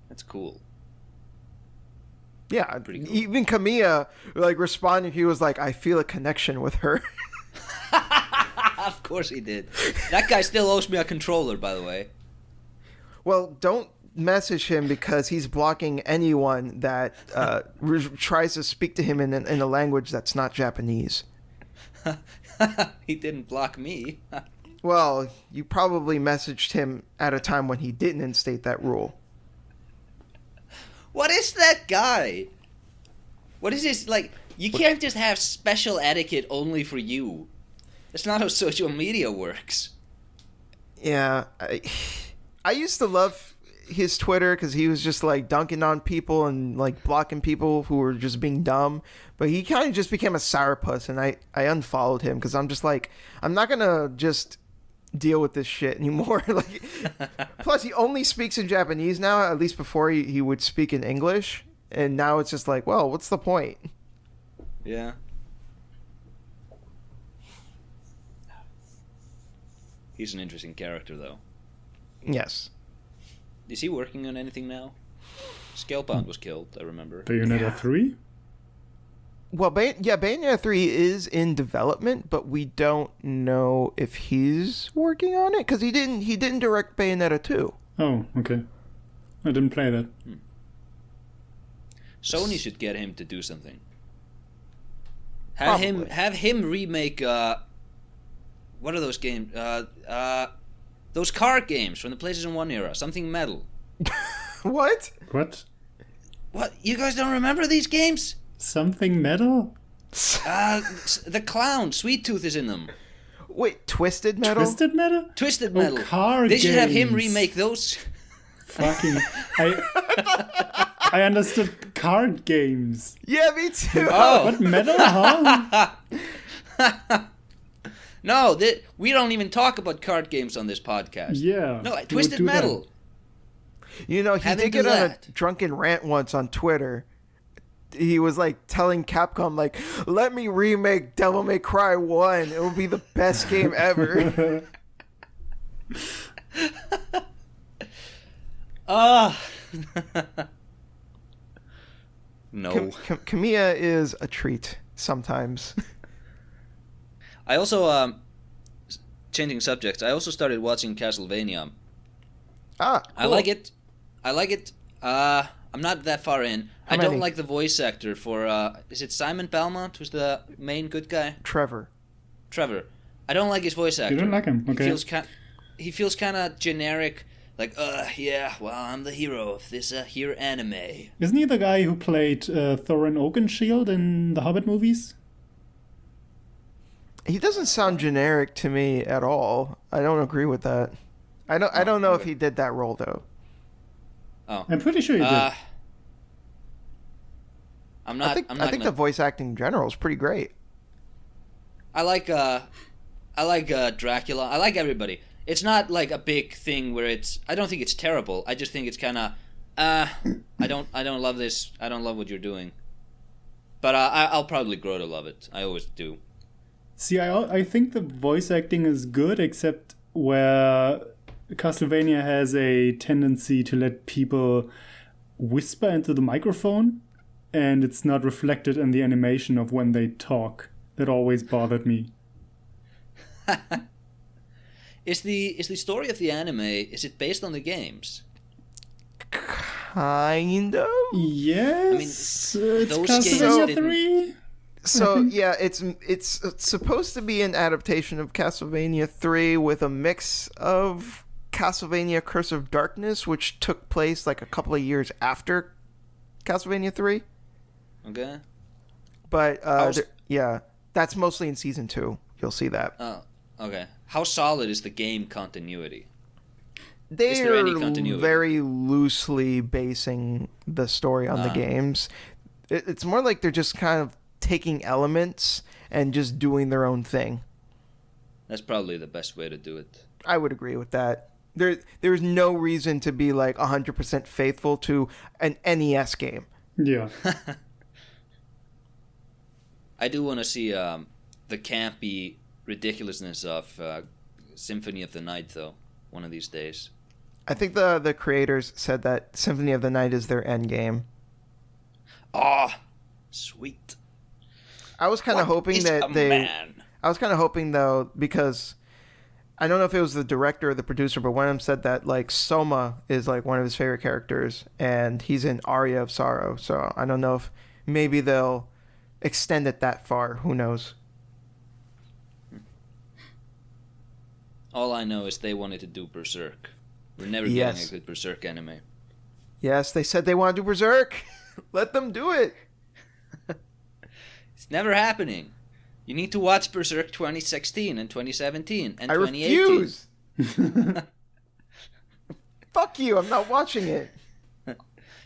Speaker 1: That's cool.
Speaker 2: Yeah,
Speaker 1: Pretty cool.
Speaker 2: even Kamiya like responded. He was like, "I feel a connection with her."
Speaker 1: Of course he did. That guy still owes me a controller, by the way.
Speaker 2: Well, don't message him because he's blocking anyone that tries to speak to him in a language that's not Japanese.
Speaker 1: He didn't block me.
Speaker 2: Well, you probably messaged him at a time when he didn't instate that rule.
Speaker 1: What is that guy? What is this, like, you can't just have special etiquette only for you. That's not how social media works.
Speaker 2: Yeah, I used to love his Twitter because he was just like dunking on people and like blocking people who were just being dumb. But he kind of just became a sourpuss, and I unfollowed him because I'm just like, I'm not gonna just deal with this shit anymore. Like, plus he only speaks in Japanese now. At least before he would speak in English, and now it's just like, well, what's the point?
Speaker 1: Yeah. He's an interesting character, though.
Speaker 2: Yes.
Speaker 1: Is he working on anything now? Scalebound was killed, I remember.
Speaker 3: Bayonetta 3?
Speaker 2: Well, Bayonetta 3 is in development, but we don't know if he's working on it because he didn't direct Bayonetta 2.
Speaker 3: Oh, okay. I didn't play that.
Speaker 1: Sony should get him to do something.
Speaker 2: Probably.
Speaker 1: Have him remake what are those games? Those card games from the PlayStation 1 era. Something Metal.
Speaker 2: What?
Speaker 3: What?
Speaker 1: What? You guys don't remember these games?
Speaker 3: Something metal?
Speaker 1: The clown, Sweet Tooth, is in them.
Speaker 2: Wait, Twisted Metal?
Speaker 3: Twisted metal?
Speaker 1: Twisted
Speaker 3: Oh,
Speaker 1: Metal.
Speaker 3: card
Speaker 1: They should have him
Speaker 3: games.
Speaker 1: remake those.
Speaker 3: Fucking... I understood card games.
Speaker 2: Yeah, me too.
Speaker 1: Oh.
Speaker 3: What, metal, huh?
Speaker 1: No, we don't even talk about card games on this podcast.
Speaker 3: Yeah.
Speaker 1: No,
Speaker 3: you would
Speaker 1: Twisted
Speaker 3: do that.
Speaker 1: Metal.
Speaker 2: You know, he
Speaker 1: Have him
Speaker 2: did
Speaker 1: do
Speaker 2: get on a
Speaker 1: that.
Speaker 2: drunken rant once on Twitter. He was like telling Capcom, like, let me remake Devil May Cry 1. It will be the best game ever.
Speaker 1: No.
Speaker 2: Kamiya is a treat sometimes.
Speaker 1: I also, changing subjects, I also started watching Castlevania.
Speaker 2: Ah, cool.
Speaker 1: I like it. I'm not that far in.
Speaker 2: How
Speaker 1: I don't
Speaker 2: many?
Speaker 1: like the voice actor for, is it Simon Belmont who's the main good guy?
Speaker 2: Trevor.
Speaker 1: Trevor. I don't like his voice actor.
Speaker 3: You don't like him? Okay.
Speaker 1: He feels kind of generic, like, yeah, well, I'm the hero of this here anime.
Speaker 3: Isn't he the guy who played Thorin Oakenshield in the Hobbit movies?
Speaker 2: He doesn't sound generic to me at all. I don't agree with that. I don't know if
Speaker 1: okay.
Speaker 2: he did that role though.
Speaker 1: Oh.
Speaker 3: I'm pretty sure he did.
Speaker 1: I'm not.
Speaker 2: I think
Speaker 1: I'm not
Speaker 2: the
Speaker 1: gonna.
Speaker 2: voice acting in general is pretty great.
Speaker 1: I like Dracula. I like everybody. It's not like a big thing where it's. I don't think it's terrible. I just think it's kind of. I don't love this. I don't love what you're doing. But I'll probably grow to love it. I always do.
Speaker 3: See, I think the voice acting is good, except where Castlevania has a tendency to let people whisper into the microphone, and it's not reflected in the animation of when they talk. That always bothered me.
Speaker 1: Is the story of the anime? Is it based on the games?
Speaker 2: Kind of.
Speaker 3: Yes, it's
Speaker 1: those games
Speaker 3: Castlevania
Speaker 1: didn't-
Speaker 3: 3.
Speaker 2: So yeah, it's supposed to be an adaptation of Castlevania 3 with a mix of Castlevania Curse of Darkness, which took place like a couple of years after Castlevania 3.
Speaker 1: Okay.
Speaker 2: But
Speaker 1: How's-
Speaker 2: yeah, that's mostly in season 2. You'll see that.
Speaker 1: Oh, okay. How solid is the game continuity? Is there any
Speaker 2: They're
Speaker 1: continuity?
Speaker 2: very loosely basing the story on the games. It's more like they're just kind of taking elements and just doing their own thing.
Speaker 1: That's probably the best way to do it.
Speaker 2: I would agree with that. There's no reason to be like 100% faithful to an NES game.
Speaker 3: Yeah.
Speaker 1: I do want to see the campy ridiculousness of Symphony of the Night, though, one of these days.
Speaker 2: I think the creators said that Symphony of the Night is their end game.
Speaker 1: Oh, sweet.
Speaker 2: I was kind of hoping that I was kind of hoping though, because I don't know if it was the director or the producer, but one of them said that like Soma is like one of his favorite characters, and he's in Aria of Sorrow. So I don't know if maybe they'll extend it that far. Who knows?
Speaker 1: All I know is they wanted to do Berserk. We're never getting a good Berserk anime.
Speaker 2: Yes, they said they want to do Berserk. Let them do it.
Speaker 1: It's never happening. You need to watch Berserk 2016 and 2017 and
Speaker 2: I
Speaker 1: 2018.
Speaker 2: refuse. Fuck you, I'm not watching it.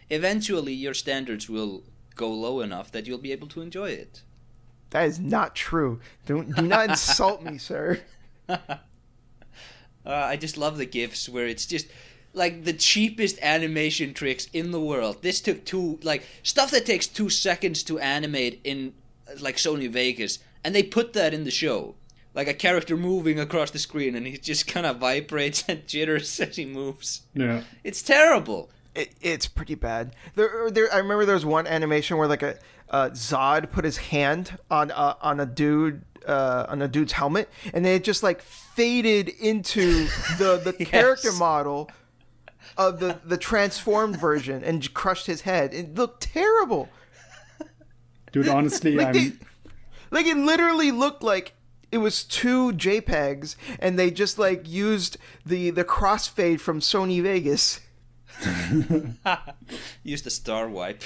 Speaker 1: Eventually, your standards will go low enough that you'll be able to enjoy it.
Speaker 2: That is not true. Do not insult me, sir.
Speaker 1: I just love the GIFs where it's just like the cheapest animation tricks in the world. This took stuff that takes 2 seconds to animate in like Sony Vegas, and they put that in the show. Like a character moving across the screen, and he just kind of vibrates and jitters as he moves.
Speaker 3: Yeah.
Speaker 1: It's terrible.
Speaker 2: It's pretty bad. I remember there was one animation where like a Zod put his hand on a dude's helmet, and then it just like faded into the
Speaker 1: Yes.
Speaker 2: character model of the transformed version and crushed his head. It looked terrible.
Speaker 3: Dude, honestly,
Speaker 2: Like it literally looked like it was 2 JPEGs, and they just like used the crossfade from Sony Vegas.
Speaker 1: Use the star wipe.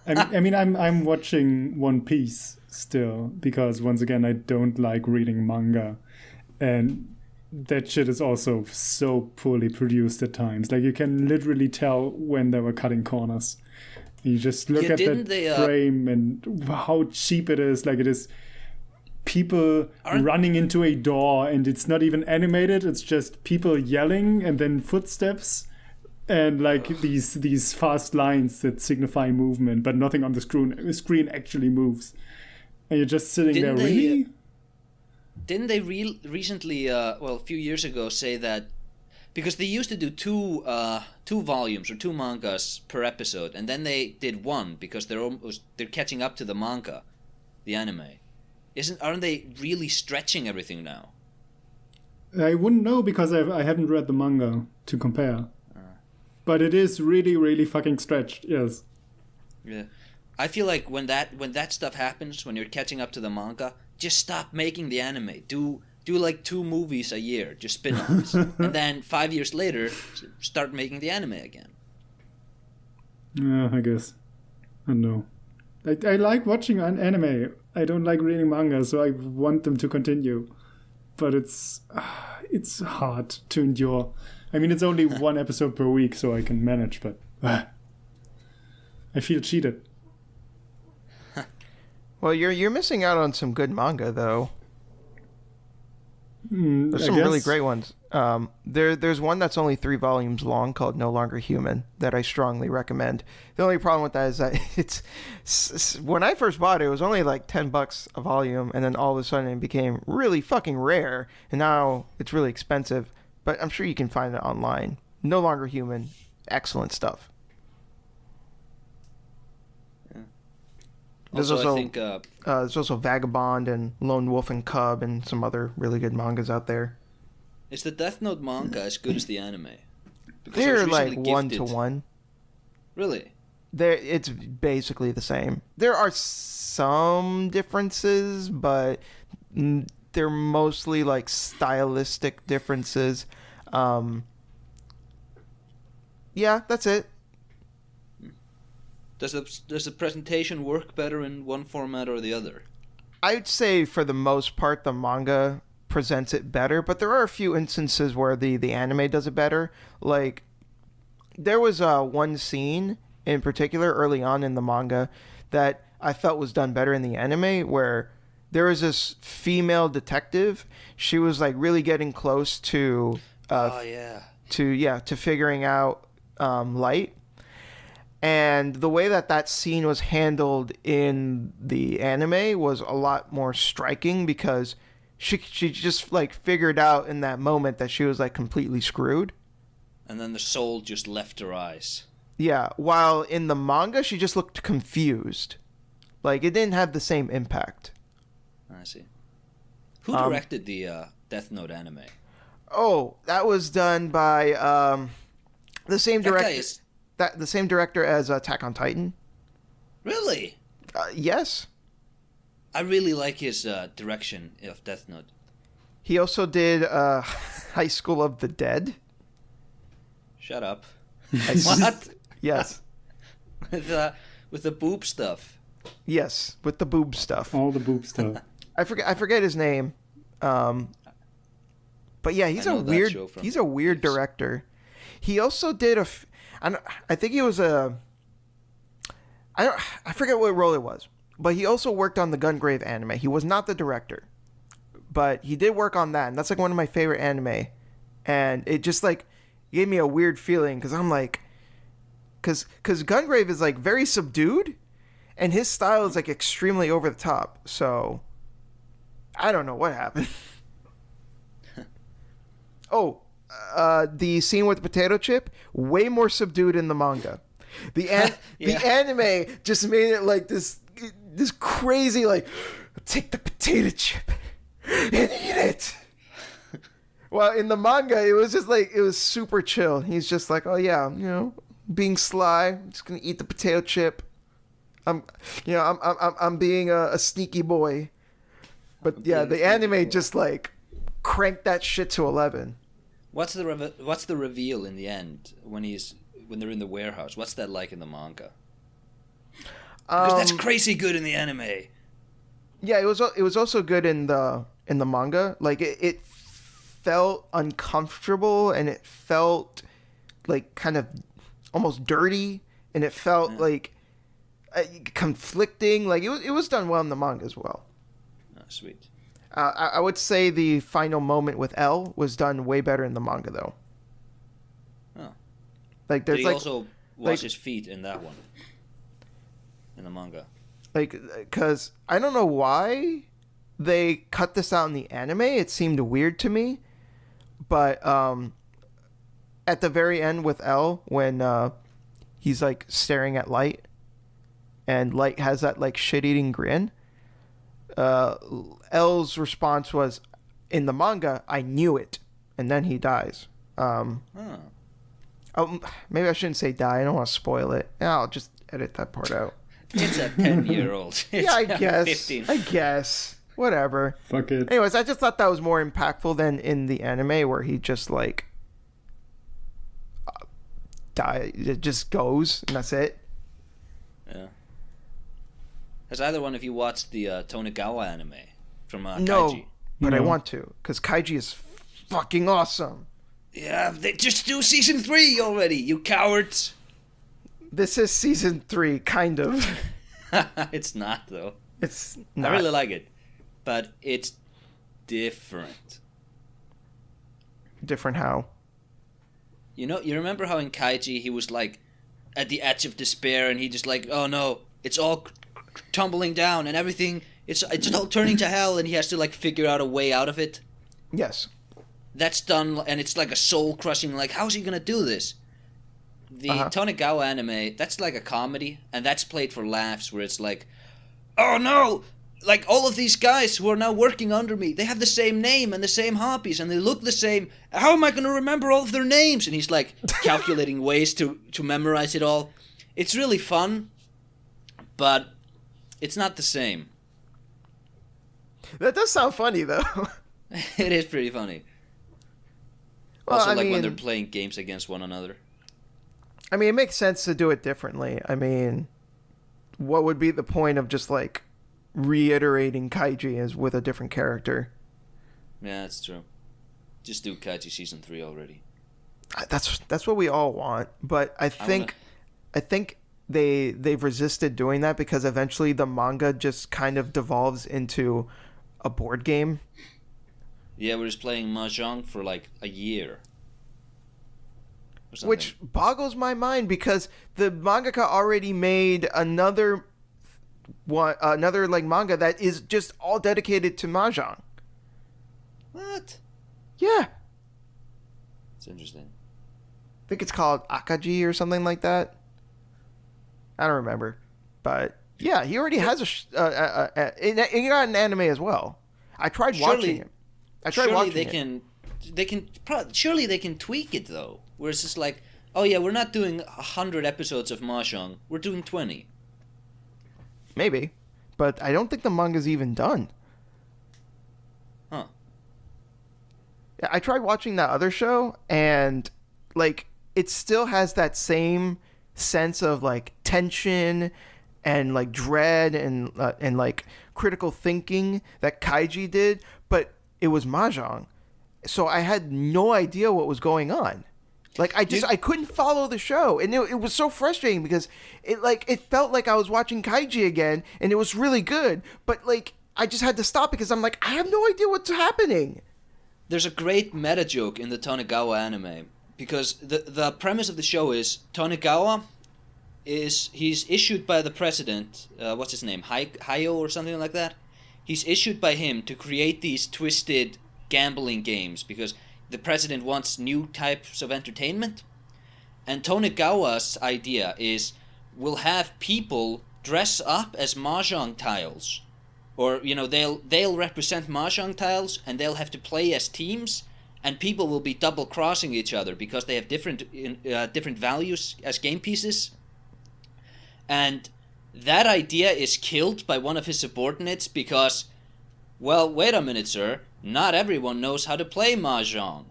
Speaker 3: I mean, I'm watching One Piece still because once again I don't like reading manga, and that shit is also so poorly produced at times. Like you can literally tell when they were cutting corners. You just look at that frame and how cheap it is. Like it is people running into a door, and it's not even animated. It's just people yelling and then footsteps. And like these fast lines that signify movement, but nothing on the screen actually moves. And you're just sitting there, really?
Speaker 1: Didn't they recently, a few years ago, say that because they used to do two volumes or 2 mangas per episode, and then they did 1 because they're catching up to the manga, the anime. Aren't they really stretching everything now?
Speaker 3: I wouldn't know because I haven't read the manga to compare. But it is really, really fucking stretched, yes.
Speaker 1: Yeah. I feel like when that stuff happens, when you're catching up to the manga, just stop making the anime. Do like 2 movies a year, just spin-offs. And then 5 years later, start making the anime again.
Speaker 3: Yeah, I guess. I don't know. I like watching an anime. I don't like reading manga, so I want them to continue. But it's hard to endure. I mean, it's only 1 episode per week, so I can manage, but I feel cheated.
Speaker 2: Well, you're missing out on some good manga, though. There's some really great ones. There's one that's only 3 volumes long called No Longer Human that I strongly recommend. The only problem with that is that it's when I first bought it, it was only like $10 a volume, and then all of a sudden it became really fucking rare, and now it's really expensive. But I'm sure you can find it online. No Longer Human, excellent stuff.
Speaker 1: Yeah.
Speaker 2: There's also Vagabond and Lone Wolf and Cub and some other really good mangas out there.
Speaker 1: Is the Death Note manga as good as the anime? Because
Speaker 2: They're like 1-to-1.
Speaker 1: Really?
Speaker 2: It's basically the same. There are some differences, but they're mostly like stylistic differences. Yeah, that's it.
Speaker 1: Does the presentation work better in one format or the other?
Speaker 2: I'd say for the most part the manga presents it better, but there are a few instances where the anime does it better. Like there was one scene in particular early on in the manga that I felt was done better in the anime, where there was this female detective. She was like really getting close to to figuring out light. And the way that scene was handled in the anime was a lot more striking because she just like figured out in that moment that she was like completely screwed.
Speaker 1: And then the soul just left her eyes.
Speaker 2: Yeah, while in the manga, she just looked confused. Like, it didn't have the same impact.
Speaker 1: I see. Who directed the Death Note anime?
Speaker 2: Oh, that was done by the same director. The same director as Attack on Titan.
Speaker 1: Really?
Speaker 2: Yes.
Speaker 1: I really like his direction of Death Note.
Speaker 2: He also did High School of the Dead.
Speaker 1: Shut up. What?
Speaker 2: Yes.
Speaker 1: With the boob stuff.
Speaker 2: Yes, with the boob stuff.
Speaker 3: All the boob stuff.
Speaker 2: I forget his name. But yeah, he's a weird director. He also did I think he was I forget what role it was, but he also worked on the Gungrave anime. He was not the director, but he did work on that, and that's like one of my favorite anime. And it just like gave me a weird feeling because I'm like, because Gungrave is like very subdued, and his style is like extremely over the top. So I don't know what happened. The scene with the potato chip, way more subdued in the manga. The anime just made it like this crazy, like, take the potato chip and eat it. Well, in the manga, it was just like, it was super chill. He's just like, oh yeah, being sly, I'm just gonna eat the potato chip. I'm being a sneaky boy. But yeah, the anime just like cranked that shit to 11.
Speaker 1: What's the reveal in the end when they're in the warehouse? What's that like in the manga? Because that's crazy good in the anime.
Speaker 2: Yeah, it was also good in the manga. Like it felt uncomfortable, and it felt like kind of almost dirty, and it felt like conflicting. Like it was done well in the manga as well.
Speaker 1: Oh, sweet.
Speaker 2: I would say the final moment with L was done way better in the manga, though.
Speaker 1: Oh.
Speaker 2: Like there's
Speaker 1: Did he also wash his feet in that one? In the manga.
Speaker 2: Like, because I don't know why they cut this out in the anime. It seemed weird to me. But at the very end with L, when he's like staring at Light, and Light has that like shit-eating grin, L's response was, in the manga, I knew it, and then he dies. Maybe I shouldn't say die. I don't want to spoil it. I'll just edit that part out.
Speaker 1: It's a 10-year-old.
Speaker 2: Yeah, I guess.
Speaker 1: 15.
Speaker 2: I guess. Whatever.
Speaker 3: Fuck it.
Speaker 2: Anyways, I just thought that was more impactful than in the anime, where he just like die. It just goes, and that's it.
Speaker 1: Yeah. Has either one of you watched the Tonegawa anime from Kaiji?
Speaker 2: No, but I want to, because Kaiji is fucking awesome.
Speaker 1: Yeah, they just do season 3 already, you cowards.
Speaker 2: This is season 3, kind of.
Speaker 1: It's not, though.
Speaker 2: It's not.
Speaker 1: I really like it, but it's different.
Speaker 2: Different how?
Speaker 1: You remember how in Kaiji he was like at the edge of despair, and he just like, oh no, it's all tumbling down and everything, it's all turning to hell, and he has to like figure out a way out of it.
Speaker 2: Yes.
Speaker 1: That's done, and it's like a soul crushing, like, how's he gonna do this? The Tonegawa anime, that's like a comedy, and that's played for laughs, where it's like, oh no, like all of these guys who are now working under me, they have the same name and the same hobbies, and they look the same, how am I gonna remember all of their names? And he's like calculating ways to memorize it all. It's really fun, but it's not the same.
Speaker 2: That does sound funny, though.
Speaker 1: It is pretty funny.
Speaker 2: Well,
Speaker 1: Also,
Speaker 2: I
Speaker 1: like
Speaker 2: mean,
Speaker 1: when they're playing games against one another.
Speaker 2: I mean, it makes sense to do it differently. I mean, what would be the point of just like reiterating Kaiji as with a different character?
Speaker 1: Yeah, that's true. Just do Kaiji season 3 already.
Speaker 2: That's what we all want, but I think they've resisted doing that because eventually the manga just kind of devolves into a board game.
Speaker 1: Yeah, we're just playing Mahjong for like a year.
Speaker 2: Which boggles my mind because the mangaka already made another like manga that is just all dedicated to Mahjong.
Speaker 1: What?
Speaker 2: Yeah.
Speaker 1: It's interesting.
Speaker 2: think it's called Akaji or something like that. I don't remember, but yeah, he already has he got an anime as well. I tried watching it.
Speaker 1: Surely they can tweak it though. Where it's just like, oh yeah, we're not doing 100 episodes of Mahjong. We're doing 20.
Speaker 2: Maybe, but I don't think the manga's even done.
Speaker 1: Huh.
Speaker 2: Yeah, I tried watching that other show, and like it still has that same sense of like tension and like dread and like critical thinking that Kaiji did, but it was Mahjong. So I had no idea what was going on. Like I couldn't follow the show, and it was so frustrating because it felt like I was watching Kaiji again, and it was really good, but like I just had to stop because I'm like, I have no idea what's happening.
Speaker 1: There's a great meta joke in the Tonegawa anime because the premise of the show is Tonegawa he's issued by the president, what's his name, Hayo or something like that. He's issued by him to create these twisted gambling games because the president wants new types of entertainment. And Tonegawa's idea is we'll have people dress up as Mahjong tiles. Or, they'll represent Mahjong tiles and they'll have to play as teams, and people will be double crossing each other because they have different values as game pieces. And that idea is killed by one of his subordinates because, well, wait a minute, sir. Not everyone knows how to play Mahjong.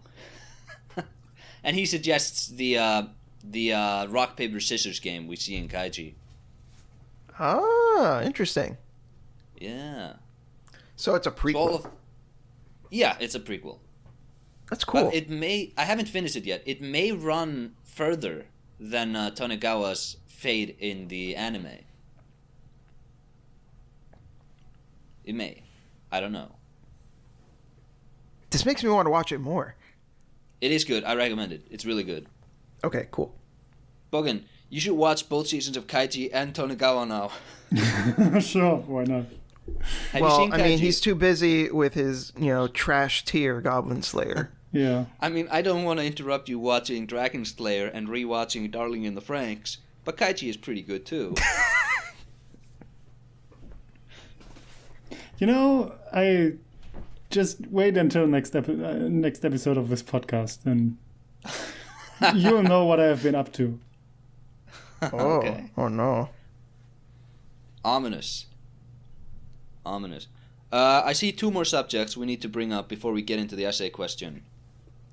Speaker 1: And he suggests the rock, paper, scissors game we see in Kaiji.
Speaker 2: Ah, interesting.
Speaker 1: Yeah.
Speaker 2: So it's a prequel.
Speaker 1: Yeah, it's a prequel.
Speaker 2: That's cool.
Speaker 1: But I haven't finished it yet. It may run further than Tonegawa's fate in the anime. It may. I don't know.
Speaker 2: This makes me want to watch it more.
Speaker 1: It is good. I recommend it. It's really good.
Speaker 2: Okay, cool.
Speaker 1: Bogan, you should watch both seasons of Kaiji and Tonegawa now.
Speaker 3: Sure, why not?
Speaker 1: Have you seen Kaiji?
Speaker 2: I mean, he's too busy with his, trash tier Goblin Slayer.
Speaker 3: Yeah.
Speaker 1: I mean, I don't want to interrupt you watching Dragon Slayer and rewatching Darling in the Franxx, but Kaiji is pretty good too.
Speaker 3: I just wait until next episode of this podcast, and you'll know what I have been up to.
Speaker 2: Oh, okay. Oh no.
Speaker 1: Ominous. I see two more subjects we need to bring up before we get into the essay question.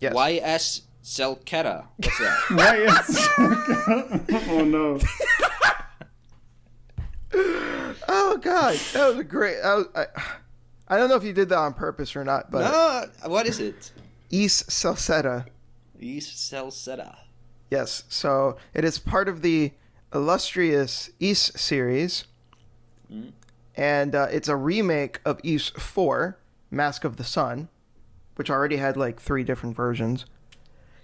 Speaker 2: Yes.
Speaker 1: YS Celceta. What's that?
Speaker 3: YS Celceta. Oh no.
Speaker 2: Oh god, that was a great. I don't know if you did that on purpose or not, but
Speaker 1: no. What is it?
Speaker 2: East Celceta.
Speaker 1: East Celceta.
Speaker 2: Yes, so it is part of the illustrious East series, and it's a remake of East 4, Mask of the Sun, which already had like 3 different versions.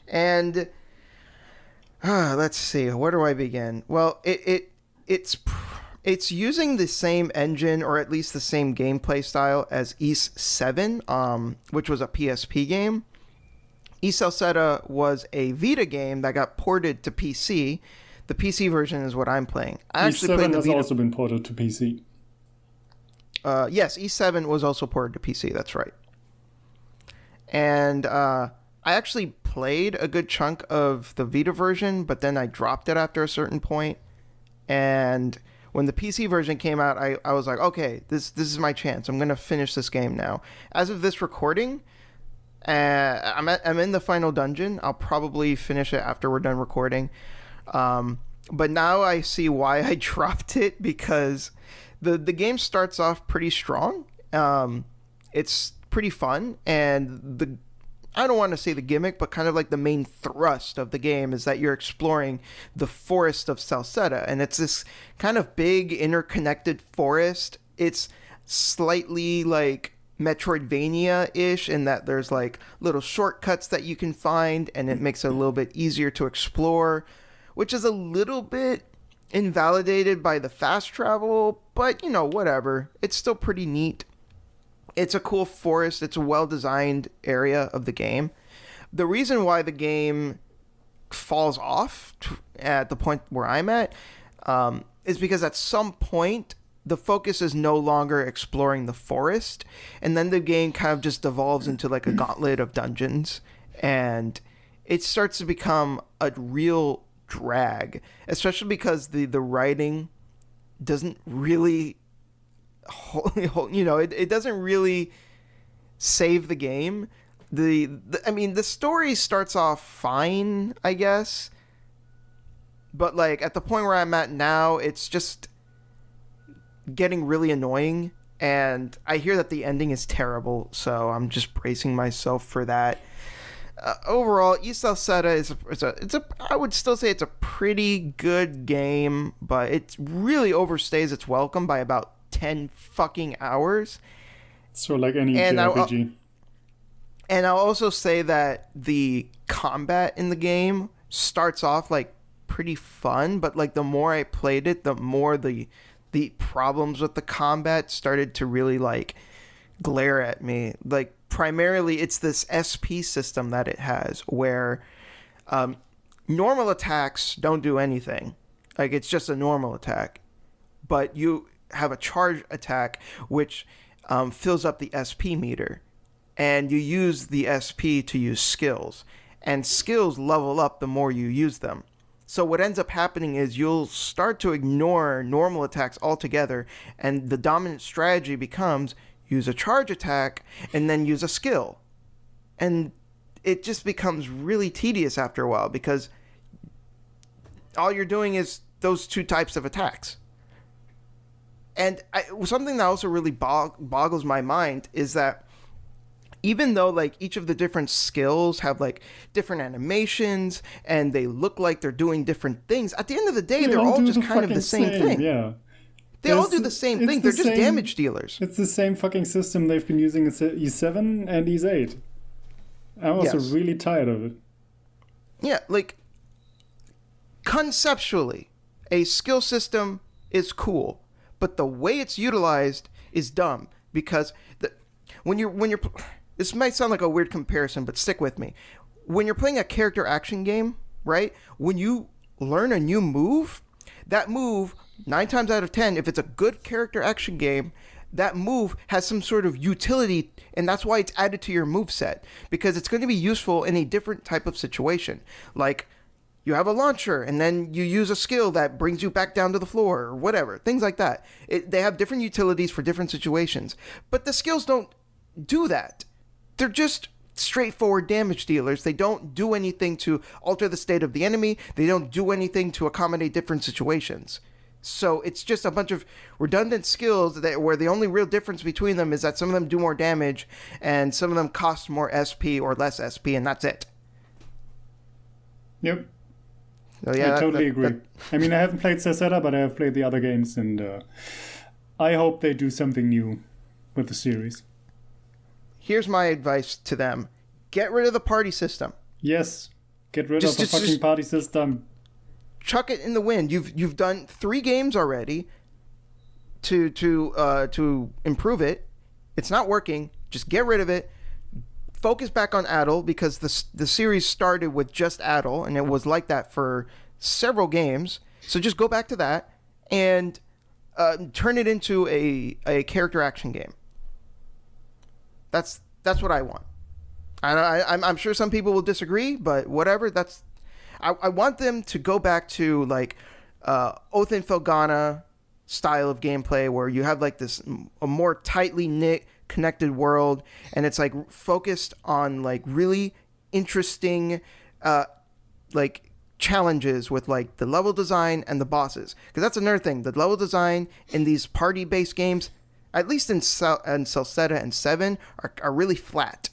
Speaker 2: And let's see, where do I begin? Well, it's using the same engine, or at least the same gameplay style as East 7, which was a PSP game. East Celceta was a Vita game that got ported to PC. The PC version is what I'm playing. I
Speaker 3: East 7 has also been ported to PC.
Speaker 2: Yes, East 7 was also ported to PC, that's right. And I actually played a good chunk of the Vita version, but then I dropped it after a certain point. And when the PC version came out, I was like, okay, this is my chance. I'm going to finish this game now. As of this recording, I'm in the final dungeon. I'll probably finish it after we're done recording. But now I see why I dropped it, because the game starts off pretty strong. It's pretty fun, and I don't want to say the gimmick, but kind of like the main thrust of the game is that you're exploring the forest of Celceta, and it's this kind of big interconnected forest. It's slightly like Metroidvania-ish in that there's like little shortcuts that you can find, and it makes it a little bit easier to explore, which is a little bit invalidated by the fast travel, but whatever. It's still pretty neat. It's a cool forest. It's a well-designed area of the game. The reason why the game falls off at the point where I'm at is because at some point the focus is no longer exploring the forest, and then the game kind of just devolves into like a gauntlet of dungeons, and it starts to become a real drag, especially because the writing doesn't really it doesn't really save the game. The story starts off fine, I guess, but like at the point where I'm at now, it's just getting really annoying, and I hear that the ending is terrible, so I'm just bracing myself for that. Overall, Celceta I would still say it's a pretty good game, but it really overstays its welcome by about 10 fucking hours.
Speaker 3: So like any JRPG.
Speaker 2: And I'll also say that the combat in the game starts off like pretty fun, but like the more I played it, the more the problems with the combat started to really like glare at me. Like primarily it's this SP system that it has where normal attacks don't do anything. Like it's just a normal attack, but you have a charge attack which fills up the SP meter, and you use the SP to use skills, and skills level up the more you use them. So what ends up happening is you'll start to ignore normal attacks altogether, and the dominant strategy becomes use a charge attack and then use a skill. And it just becomes really tedious after a while because all you're doing is those two types of attacks. And something that also really boggles my mind is that even though like each of the different skills have like different animations and they look like they're doing different things, at the end of the day, they're all just kind of the same thing.
Speaker 3: Yeah.
Speaker 2: They all do the same thing. They're just damage dealers.
Speaker 3: It's the same fucking system they've been using in E7 and E8. I'm also really tired of it.
Speaker 2: Yeah, like conceptually, a skill system is cool, but the way it's utilized is dumb because when you're this might sound like a weird comparison, but stick with me. When you're playing a character action game, right? When you learn a new move, that move, 9 times out of 10, if it's a good character action game, that move has some sort of utility, and that's why it's added to your move set, because it's going to be useful in a different type of situation. Like, you have a launcher, and then you use a skill that brings you back down to the floor, or whatever. Things like that. They have different utilities for different situations. But the skills don't do that. They're just straightforward damage dealers. They don't do anything to alter the state of the enemy. They don't do anything to accommodate different situations. So it's just a bunch of redundant skills where the only real difference between them is that some of them do more damage and some of them cost more SP or less SP, and that's it.
Speaker 3: Yep.
Speaker 2: So, yeah,
Speaker 3: I totally agree. I mean, I haven't played Celceta, but I have played the other games, and I hope they do something new with the series.
Speaker 2: Here's my advice to them. Get rid of the party system.
Speaker 3: Yes. Get rid of the fucking party system.
Speaker 2: Chuck it in the wind. You've done 3 games already to improve it. It's not working. Just get rid of it. Focus back on Adel, because the series started with just Adel, and it was like that for several games. So just go back to that and turn it into a character action game. That's what I want. I'm sure some people will disagree, but whatever. I want them to go back to like Oath and Felghana style of gameplay, where you have like a more tightly knit, connected world, and it's like focused on like really interesting like challenges with like the level design and the bosses. Because that's another thing. The level design in these party-based games, at least in Celceta and 7, are really flat.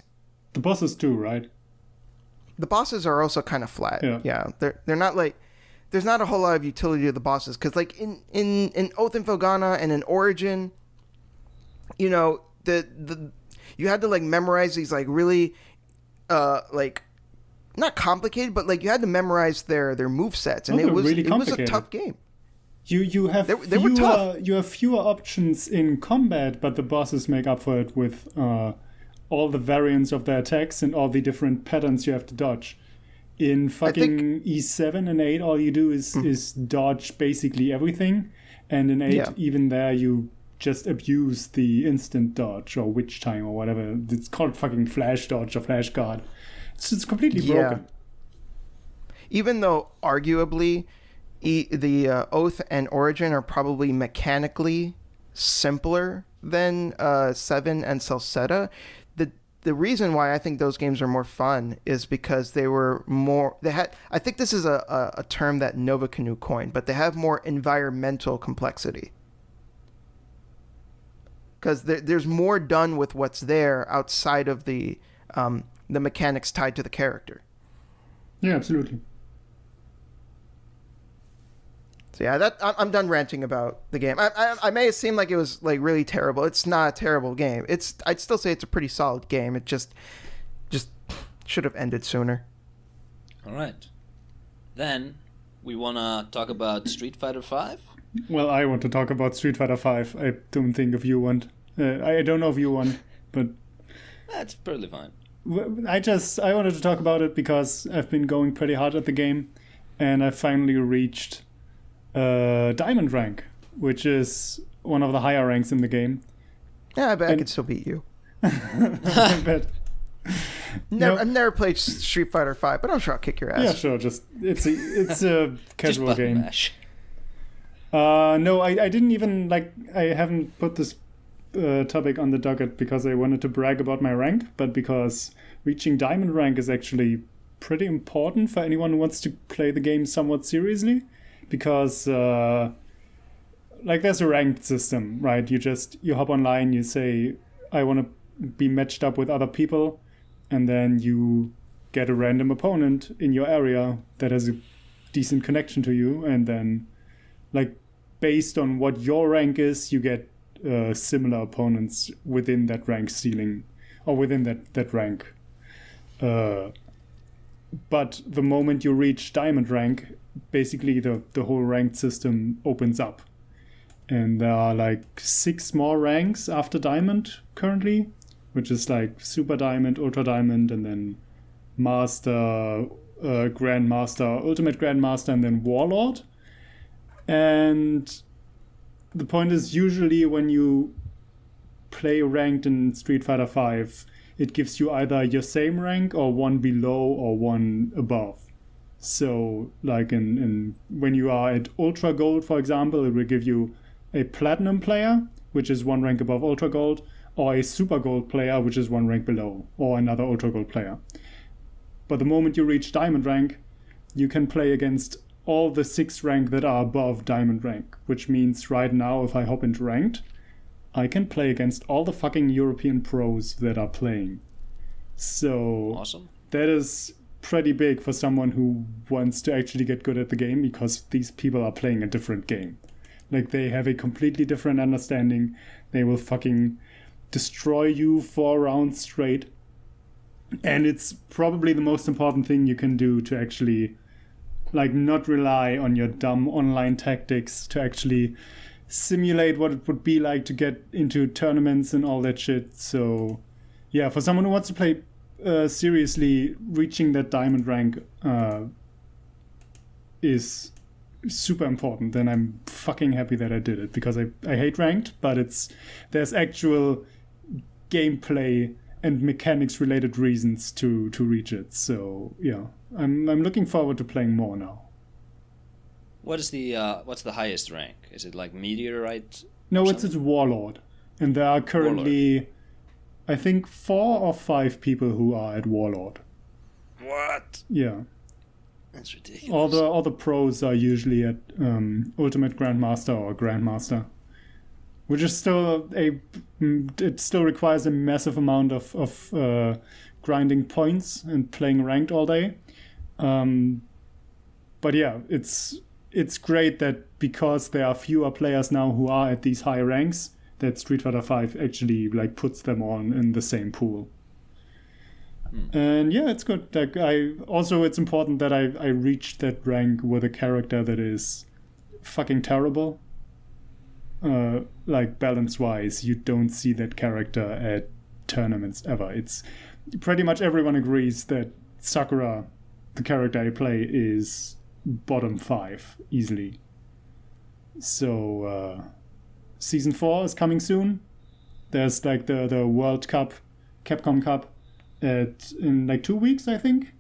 Speaker 3: The bosses too, right?
Speaker 2: The bosses are also kind of flat. Yeah. They're not like, there's not a whole lot of utility to the bosses, because like in Oath and Felghana and in Origin, you know, you had to like memorize these like really like not complicated, but like you had to memorize their move sets, and it was a tough game.
Speaker 3: You have
Speaker 2: they were tough.
Speaker 3: You have fewer options in combat, but the bosses make up for it with all the variants of their attacks and all the different patterns you have to dodge. In fucking E7 and 8, all you do is dodge basically everything. And in 8, even there, you just abuse the instant dodge or witch time or whatever. It's called fucking flash dodge or flash guard. It's completely broken.
Speaker 2: Even though, arguably, the Oath and Origin are probably mechanically simpler than 7 and Celceta, the reason why I think those games are more fun is because they had, I think this is a term that Nova Canoe coined, but they have more environmental complexity. Because there's more done with what's there outside of the mechanics tied to the character.
Speaker 3: Yeah, absolutely.
Speaker 2: So yeah, I'm done ranting about the game. I may have seemed like it was like really terrible. It's not a terrible game. I'd still say it's a pretty solid game. It just should have ended sooner.
Speaker 1: All right. Then we want to talk about Street Fighter V.
Speaker 3: Well, I want to talk about Street Fighter V. I don't think if you want. I don't know if you want, but
Speaker 1: that's perfectly fine.
Speaker 3: I wanted to talk about it because I've been going pretty hard at the game, and I finally reached Diamond rank, which is one of the higher ranks in the game.
Speaker 2: Yeah, I bet I could still beat you.
Speaker 3: I bet.
Speaker 2: I've never played Street Fighter V, but I'm sure I'll kick your ass.
Speaker 3: Yeah, sure. Just it's a casual
Speaker 1: just
Speaker 3: game.
Speaker 1: Mash.
Speaker 3: No, I didn't even I haven't put this topic on the docket because I wanted to brag about my rank, but because reaching Diamond rank is actually pretty important for anyone who wants to play the game somewhat seriously. Because there's a ranked system, right? You hop online, you say I want to be matched up with other people, and then you get a random opponent in your area that has a decent connection to you, and then based on what your rank is, you get similar opponents within that rank ceiling or within that rank. But the moment you reach Diamond rank, basically the whole ranked system opens up, and there are 6 more ranks after Diamond currently, which is Super Diamond, Ultra Diamond, and then Master, Grandmaster, Ultimate Grandmaster, and then Warlord. And the point is, usually when you play ranked in Street Fighter V, it gives you either your same rank or one below or one above. So, when you are at Ultra Gold, for example, it will give you a Platinum player, which is one rank above Ultra Gold, or a Super Gold player, which is one rank below, or another Ultra Gold player. But the moment you reach Diamond rank, you can play against all the 6 rank that are above Diamond rank, which means right now, if I hop into ranked, I can play against all the fucking European pros that are playing. So,
Speaker 1: awesome.
Speaker 3: That is pretty big for someone who wants to actually get good at the game, because these people are playing a different game. They have a completely different understanding. They will fucking destroy you 4 rounds straight. And it's probably the most important thing you can do to actually not rely on your dumb online tactics to actually simulate what it would be like to get into tournaments and all that shit. So yeah, for someone who wants to play seriously, reaching that Diamond rank is super important, and I'm fucking happy that I did it, because I hate ranked, but there's actual gameplay and mechanics related reasons to reach it. So yeah, I'm looking forward to playing more now.
Speaker 1: What's the highest rank? Is it Meteorite?
Speaker 3: No, it's Warlord, and there are currently I think 4 or 5 people who are at Warlord.
Speaker 1: What?
Speaker 3: Yeah.
Speaker 1: That's ridiculous.
Speaker 3: All the pros are usually at Ultimate Grandmaster or Grandmaster, which is still it still requires a massive amount of grinding points and playing ranked all day. But yeah, it's great that because there are fewer players now who are at these high ranks, that Street Fighter V actually puts them on in the same pool. And yeah, it's good. It's important that I reached that rank with a character that is fucking terrible. Balance wise, you don't see that character at tournaments ever. It's pretty much everyone agrees that Sakura the character I play is bottom 5 easily. So season 4 is coming soon. There's like the World Cup, Capcom Cup, in like 2 weeks, I think,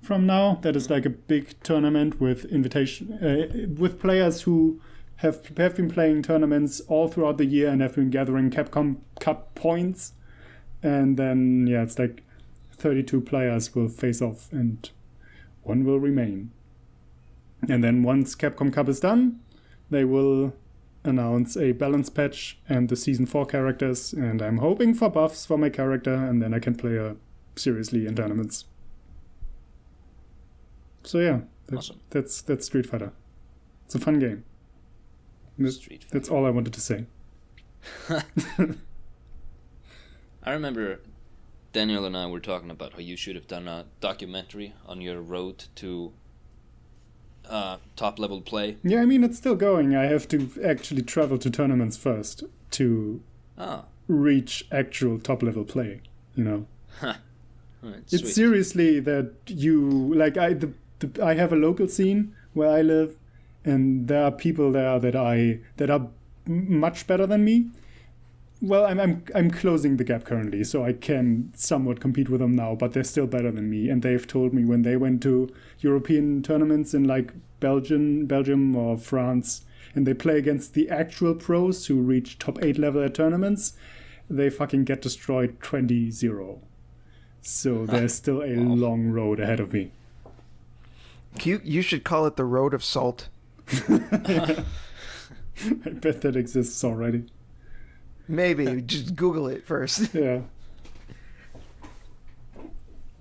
Speaker 3: from now. That is like a big tournament with with players who have been playing tournaments all throughout the year and have been gathering Capcom Cup points. And then, yeah, it's like 32 players will face off and one will remain. And then once Capcom Cup is done, they will announce a balance patch and the Season 4 characters, and I'm hoping for buffs for my character, and then I can play her seriously in tournaments. So yeah,
Speaker 1: Awesome.
Speaker 3: that's Street Fighter. It's a fun game. That's all I wanted to say.
Speaker 1: I remember Daniel and I were talking about how you should have done a documentary on your road to top level play.
Speaker 3: Yeah, I mean, it's still going. I have to actually travel to tournaments first to reach actual top level play, you know. It's
Speaker 1: sweet.
Speaker 3: Seriously that you, like, I have a local scene where I live, and there are people there that are much better than me. Well, I'm closing the gap currently, so I can somewhat compete with them now, but they're still better than me. And they've told me when they went to European tournaments in like Belgium or France, and they play against the actual pros who reach top 8 level at tournaments, they fucking get destroyed 20-0. So there's still a long road ahead of me.
Speaker 2: You should call it the Road of Salt.
Speaker 3: I bet that exists already.
Speaker 2: Maybe. Just Google it first.
Speaker 3: Yeah.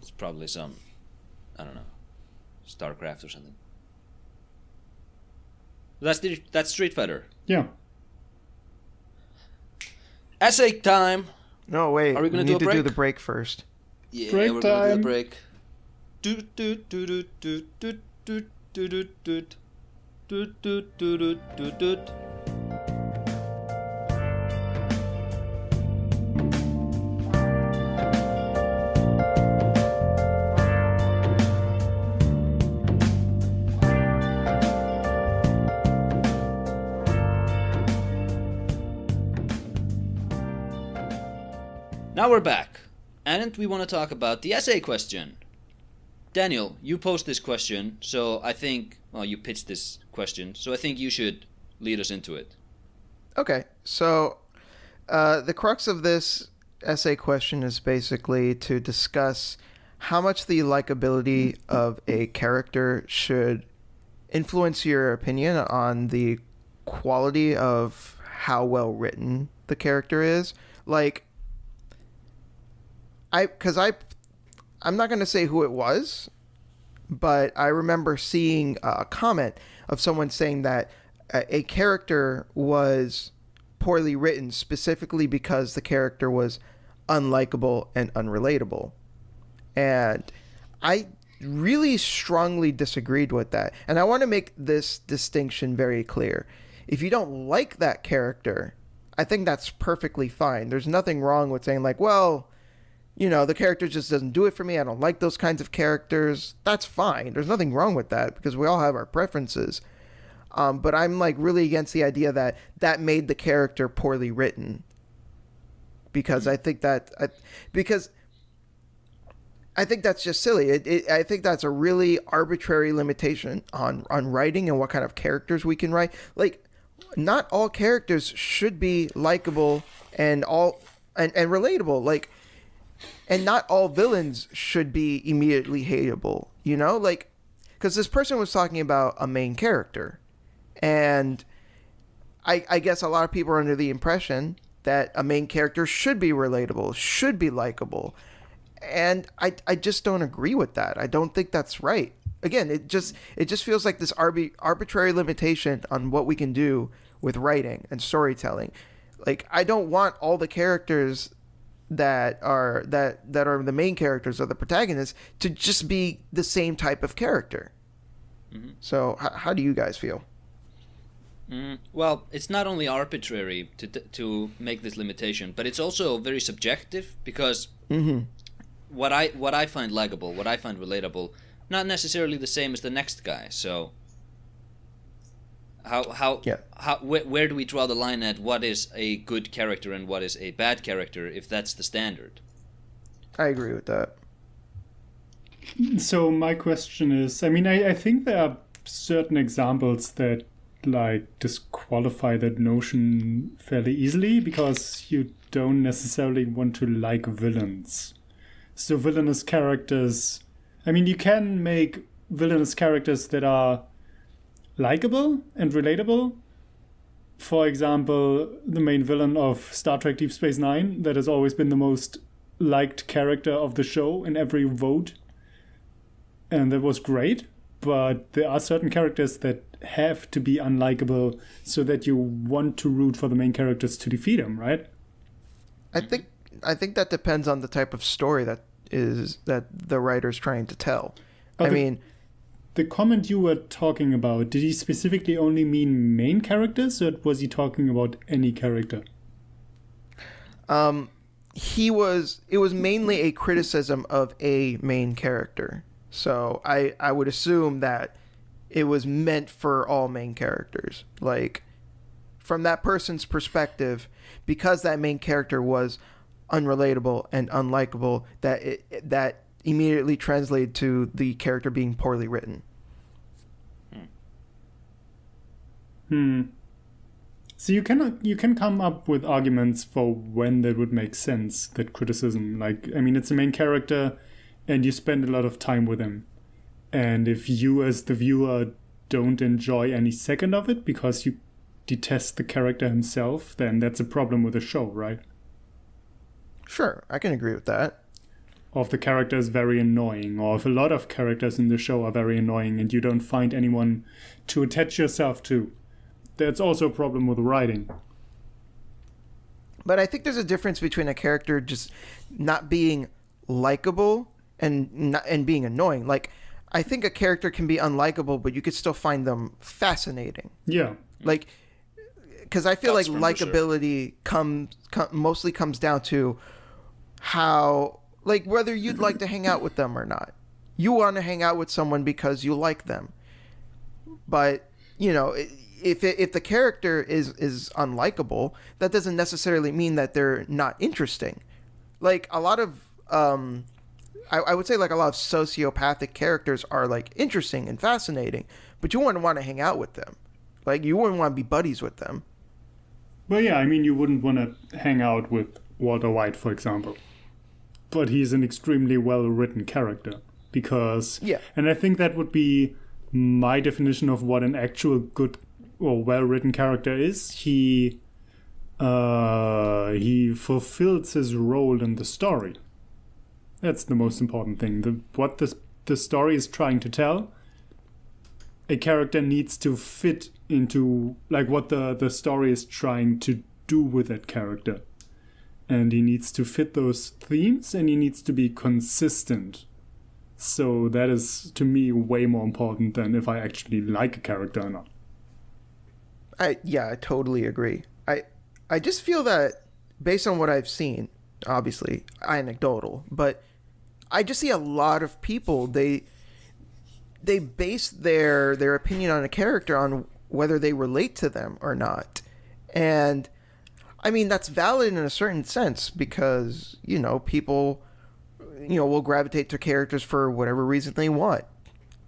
Speaker 1: It's probably some, I don't know, StarCraft or something. That's Street Fighter.
Speaker 3: Yeah.
Speaker 1: Essay time.
Speaker 2: No, wait.
Speaker 1: Are we gonna
Speaker 2: need
Speaker 1: do a
Speaker 2: to
Speaker 1: break?
Speaker 2: do the break first.
Speaker 1: Yeah,
Speaker 3: Break
Speaker 1: we're gonna do
Speaker 3: time.
Speaker 1: a break. Do do do do do do do do do do do do do do do. Now we're back, and we want to talk about the essay question. Daniel, you posed this question, so I think, well, you pitched this question, so I think you should lead us into it.
Speaker 2: Okay, so the crux of this essay question is basically to discuss how much the likability of a character should influence your opinion on the quality of how well written the character is. Like, I'm not going to say who it was, but I remember seeing a comment of someone saying that a character was poorly written specifically because the character was unlikable and unrelatable. And I really strongly disagreed with that. And I want to make this distinction very clear. If you don't like that character, I think that's perfectly fine. There's nothing wrong with saying like, well, you know, the character just doesn't do it for me. I don't like those kinds of characters. That's fine. There's nothing wrong with that because we all have our preferences. But I'm like really against the idea that made the character poorly written. Because I think that's just silly. I think that's a really arbitrary limitation on writing and what kind of characters we can write. Like, not all characters should be likable and relatable. Like, and not all villains should be immediately hateable, you know? Like, because this person was talking about a main character. And I guess a lot of people are under the impression that a main character should be relatable, should be likable. And I just don't agree with that. I don't think that's right. Again, it just feels like this arbitrary limitation on what we can do with writing and storytelling. Like, I don't want all the characters that are the main characters or the protagonists to just be the same type of character. Mm-hmm. So how do you guys feel?
Speaker 1: Well, it's not only arbitrary to make this limitation, but it's also very subjective because what I find likable, what I find relatable, not necessarily the same as the next guy. So where do we draw the line at what is a good character and what is a bad character if that's the standard?
Speaker 2: I agree with that.
Speaker 3: So my question is, I mean, I think there are certain examples that like disqualify that notion fairly easily because you don't necessarily want to like villains. So villainous characters, I mean, you can make villainous characters that are likable and relatable. For example, the main villain of Star Trek Deep Space Nine, that has always been the most liked character of the show in every vote. And that was great, but there are certain characters that have to be unlikable so that you want to root for the main characters to defeat them, right?
Speaker 2: I think that depends on the type of story that the writer's trying to tell. I mean,
Speaker 3: the comment you were talking about, did he specifically only mean main characters, or was he talking about any character?
Speaker 2: It was mainly a criticism of a main character. So I would assume that it was meant for all main characters. Like, from that person's perspective, because that main character was unrelatable and unlikable, that immediately translated to the character being poorly written.
Speaker 3: So you can come up with arguments for when that would make sense, that criticism. Like, I mean, it's a main character and you spend a lot of time with him. And if you as the viewer don't enjoy any second of it because you detest the character himself, then that's a problem with the show, right?
Speaker 2: Sure, I can agree with that.
Speaker 3: Or if the character is very annoying, or if a lot of characters in the show are very annoying and you don't find anyone to attach yourself to, that's also a problem with writing.
Speaker 2: But I think there's a difference between a character just not being likable and being annoying. Like, I think a character can be unlikable, but you could still find them fascinating.
Speaker 3: Yeah.
Speaker 2: Like, because I feel like likability mostly comes down to how, like, whether you'd like to hang out with them or not. You want to hang out with someone because you like them. But, you know, if the character is unlikable, that doesn't necessarily mean that they're not interesting. Like, a lot of I would say like a lot of sociopathic characters are like interesting and fascinating, but you wouldn't want to hang out with them. Like, you wouldn't want to be buddies with them.
Speaker 3: Well, yeah, I mean, you wouldn't want to hang out with Walter White, for example. But he's an extremely well-written character because... Yeah. And I think that would be my definition of what an actual good or well-written character is. He fulfills his role in the story. That's the most important thing. What the story is trying to tell, a character needs to fit into like what the story is trying to do with that character. And he needs to fit those themes and he needs to be consistent. So that is, to me, way more important than if I actually like a character or not.
Speaker 2: I totally agree. I just feel that based on what I've seen, obviously anecdotal, but I just see a lot of people, they base their opinion on a character on whether they relate to them or not. And I mean, that's valid in a certain sense because, you know, people, you know, will gravitate to characters for whatever reason they want.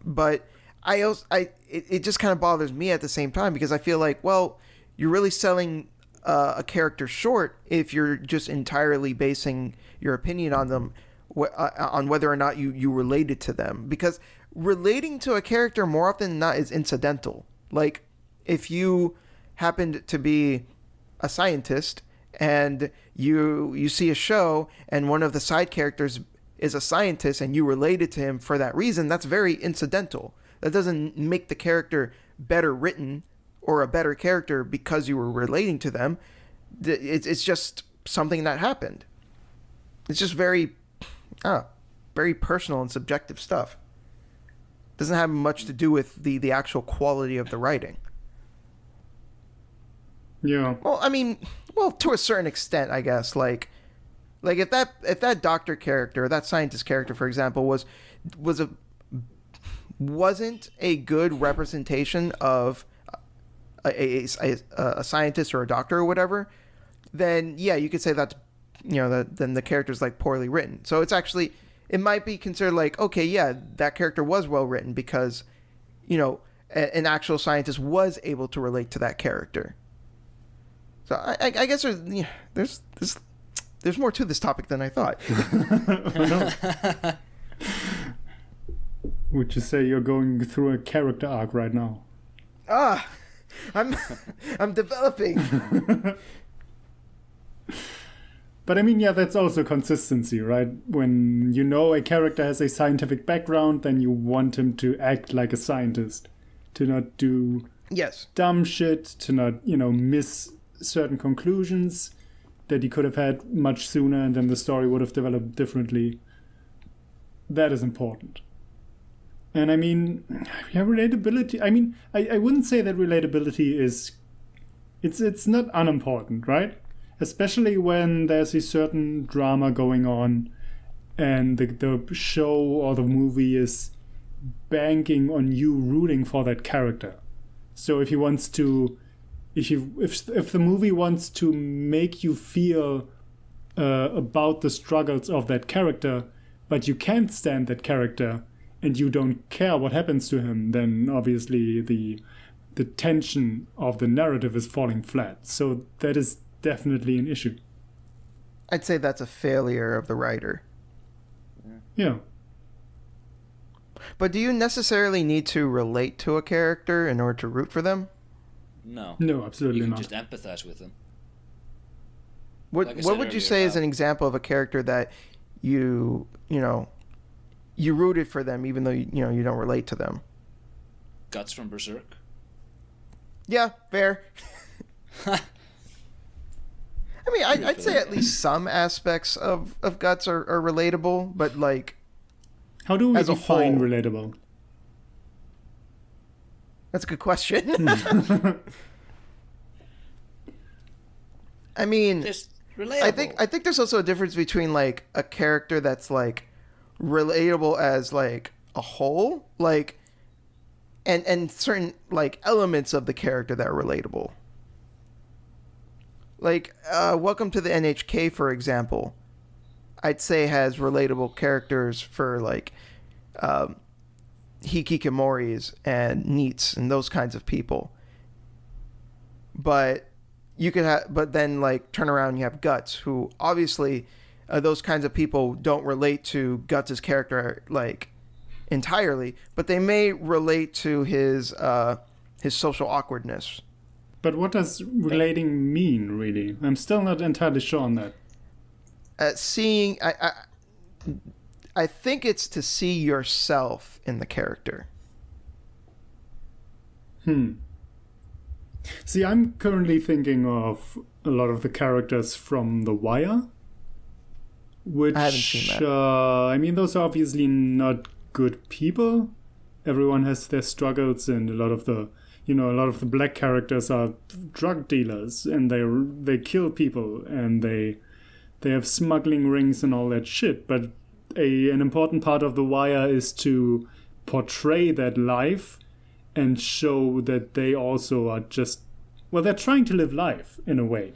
Speaker 2: But it just kind of bothers me at the same time because I feel like, well, you're really selling a character short if you're just entirely basing your opinion on them on whether or not you related to them, because relating to a character more often than not is incidental. Like, if you happened to be a scientist and you see a show and one of the side characters is a scientist and you related to him for that reason, that's very incidental. That doesn't make the character better written or a better character because you were relating to them. It's just something that happened. It's just very personal and subjective stuff. Doesn't have much to do with the actual quality of the writing.
Speaker 3: Yeah.
Speaker 2: Well, I mean, to a certain extent, I guess. Like if that doctor character, that scientist character, for example, was wasn't a good representation of a scientist or a doctor or whatever, then yeah, you could say that's, then the character's like poorly written. So it's actually, it might be considered like, okay, yeah, that character was well written because, an actual scientist was able to relate to that character. So I guess there's more to this topic than I thought.
Speaker 3: Would you say you're going through a character arc right now?
Speaker 2: I'm developing.
Speaker 3: But I mean, yeah, that's also consistency, right? When a character has a scientific background, then you want him to act like a scientist, to not do dumb shit, to not, miss certain conclusions that he could have had much sooner, and then the story would have developed differently. That is important. And I mean, yeah, relatability. I mean, I wouldn't say that relatability is... It's not unimportant, right? Especially when there's a certain drama going on and the show or the movie is banking on you rooting for that character. So if he wants to... If the movie wants to make you feel about the struggles of that character, but you can't stand that character and you don't care what happens to him, then obviously the tension of the narrative is falling flat. So that is definitely an issue.
Speaker 2: I'd say that's a failure of the writer.
Speaker 3: Yeah.
Speaker 2: But do you necessarily need to relate to a character in order to root for them?
Speaker 1: No.
Speaker 3: No, absolutely
Speaker 1: not. You
Speaker 3: not.
Speaker 1: can just empathize with them.
Speaker 2: What would you say is an example of a character that you rooted for them even though you don't relate to them?
Speaker 1: Guts from Berserk.
Speaker 2: Yeah, fair. I mean, I'd say at least some aspects of Guts are relatable, but like...
Speaker 3: How do we
Speaker 2: as
Speaker 3: define
Speaker 2: a whole,
Speaker 3: relatable?
Speaker 2: That's a good question. I mean,
Speaker 1: Just relatable.
Speaker 2: I think there's also a difference between like a character that's like relatable as like a whole, like and certain like elements of the character that are relatable. Like Welcome to the NHK, for example, I'd say has relatable characters for like hikikomoris and neets and those kinds of people. But you could but then like turn around and you have Guts, who obviously those kinds of people don't relate to Guts' character like entirely, but they may relate to his social awkwardness.
Speaker 3: But what does relating mean, really? I'm still not entirely sure on that.
Speaker 2: Seeing, I think it's to see yourself in the character.
Speaker 3: See, I'm currently thinking of a lot of the characters from The Wire, which
Speaker 2: I haven't seen that.
Speaker 3: I mean, those are obviously not good people. Everyone has their struggles, and a lot of the black characters are drug dealers, and they kill people, and they have smuggling rings and all that shit. But an important part of The Wire is to portray that life and show that they also are just... Well, they're trying to live life, in a way.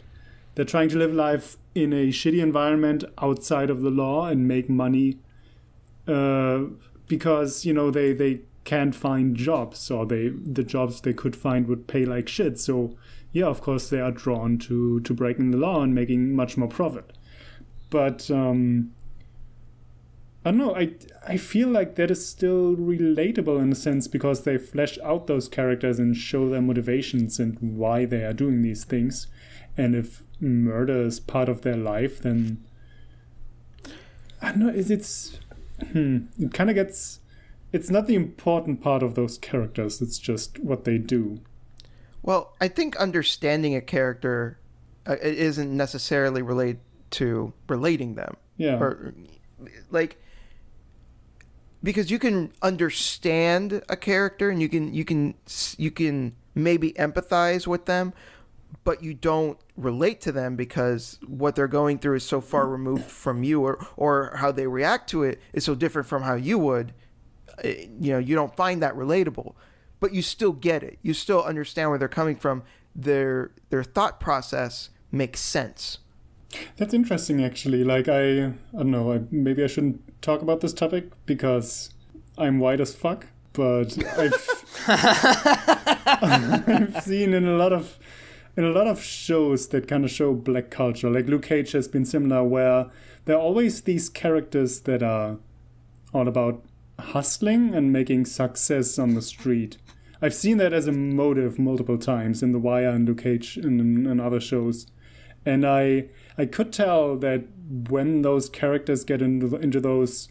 Speaker 3: They're trying to live life in a shitty environment outside of the law and make money because, they can't find jobs, or the jobs they could find would pay like shit. So, yeah, of course, they are drawn to breaking the law and making much more profit. But... I don't know, I feel like that is still relatable in a sense, because they flesh out those characters and show their motivations and why they are doing these things. And if murder is part of their life, then I don't know, it kind of gets... It's not the important part of those characters, it's just what they do.
Speaker 2: Well, I think understanding a character isn't necessarily related to relating them.
Speaker 3: Yeah.
Speaker 2: Or, like... Because you can understand a character and you can maybe empathize with them, but you don't relate to them because what they're going through is so far removed from you, or how they react to it is so different from how you would you don't find that relatable, but you still get it. You still understand where they're coming from. Their thought process makes sense.
Speaker 3: That's interesting, actually. Like, I don't know, maybe I shouldn't talk about this topic because I'm white as fuck, but I've seen in a lot of shows that kind of show black culture, like Luke Cage has been similar, where there are always these characters that are all about hustling and making success on the street. I've seen that as a motive multiple times in The Wire and Luke Cage and other shows. And I could tell that when those characters get into those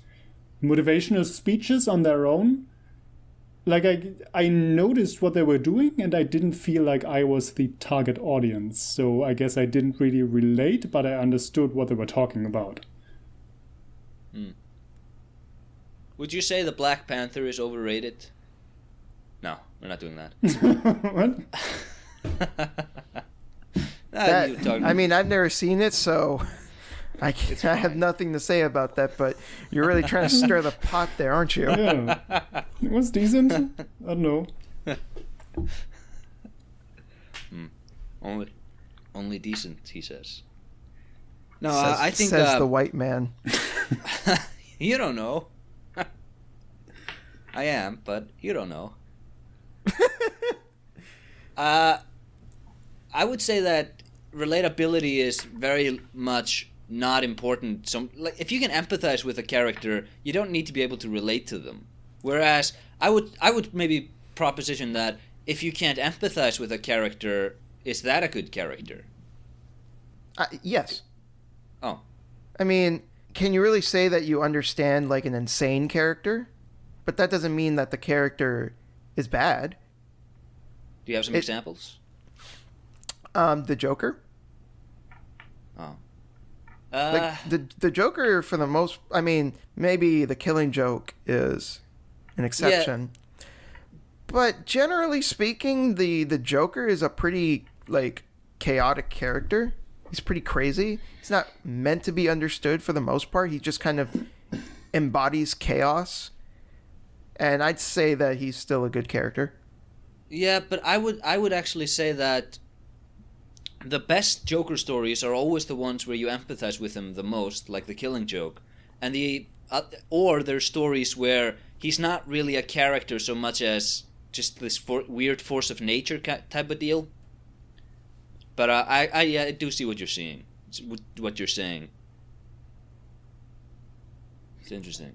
Speaker 3: motivational speeches on their own, like I noticed what they were doing and I didn't feel like I was the target audience. So I guess I didn't really relate, but I understood what they were talking about.
Speaker 1: Would you say the Black Panther is overrated? No, we're not doing that.
Speaker 3: What?
Speaker 2: I mean, I've never seen it, so I have nothing to say about that, but you're really trying to stir the pot there, aren't you?
Speaker 3: Yeah. It was decent. I don't know.
Speaker 1: Only decent, he says. No,
Speaker 2: says,
Speaker 1: I think...
Speaker 2: Says the white man.
Speaker 1: You don't know. I am, but you don't know. I would say that relatability is very much not important. Like, if you can empathize with a character, you don't need to be able to relate to them. Whereas I would maybe proposition that if you can't empathize with a character, is that a good character?
Speaker 2: Yes.
Speaker 1: Oh.
Speaker 2: I mean, can you really say that you understand like an insane character? But that doesn't mean that the character is bad.
Speaker 1: Do you have some examples?
Speaker 2: The Joker.
Speaker 1: Oh.
Speaker 2: Like the Joker, for the most, I mean, maybe the Killing Joke is an exception. Yeah. But generally speaking, the Joker is a pretty like chaotic character. He's pretty crazy. He's not meant to be understood for the most part. He just kind of embodies chaos. And I'd say that he's still a good character.
Speaker 1: Yeah, but I would actually say that the best Joker stories are always the ones where you empathize with him the most, like The Killing Joke, and or there's stories where he's not really a character so much as just this weird force of nature type of deal. But I do see what you're seeing, what you're saying. It's interesting.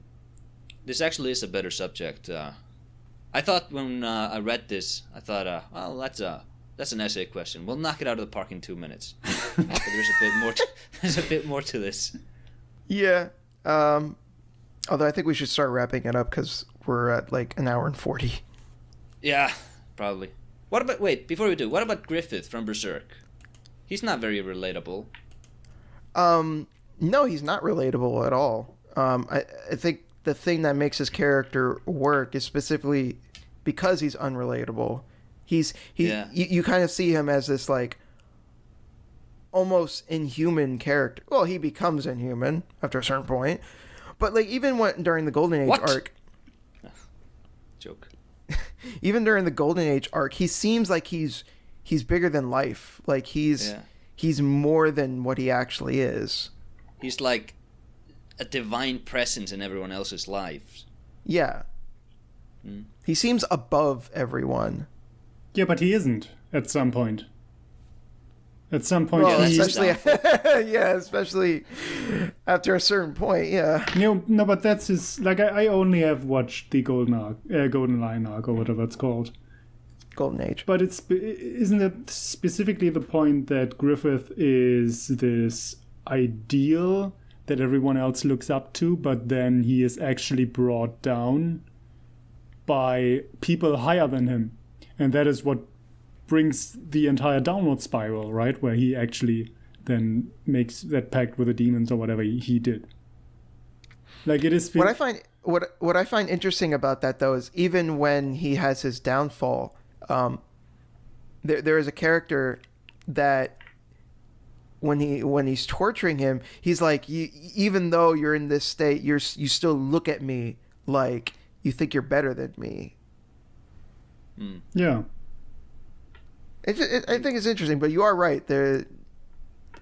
Speaker 1: This actually is a better subject. I thought when I read this, I thought, well, that's an essay question. We'll knock it out of the park in 2 minutes. But there's a bit more to this.
Speaker 2: Yeah. Although I think we should start wrapping it up because we're at like an hour and 40.
Speaker 1: Yeah, probably. Before we do, what about Griffith from Berserk? He's not very relatable.
Speaker 2: No, he's not relatable at all. I think the thing that makes his character work is specifically because he's unrelatable. You kind of see him as this like almost inhuman character. Well, he becomes inhuman after a certain point, but like even during the Golden Age arc,
Speaker 1: joke.
Speaker 2: Even during the Golden Age arc, he seems like he's bigger than life. Like he's more than what he actually is.
Speaker 1: He's like a divine presence in everyone else's lives.
Speaker 2: Yeah. He seems above everyone.
Speaker 3: Yeah, but he isn't at some point. At some point,
Speaker 2: well, especially after a certain point, yeah.
Speaker 3: No, but that's his. Like, I only have watched the Golden Lion arc, or whatever it's called.
Speaker 2: Golden Age.
Speaker 3: But isn't it specifically the point that Griffith is this ideal that everyone else looks up to, but then he is actually brought down by people higher than him, and that is what brings the entire downward spiral, right? Where he actually then makes that pact with the demons or whatever he did. Like it is.
Speaker 2: What I find interesting about that though is even when he has his downfall, there is a character that when he's torturing him, he's like, even though you're in this state, you still look at me like you think you're better than me.
Speaker 3: Yeah.
Speaker 2: I think it's interesting, but you are right.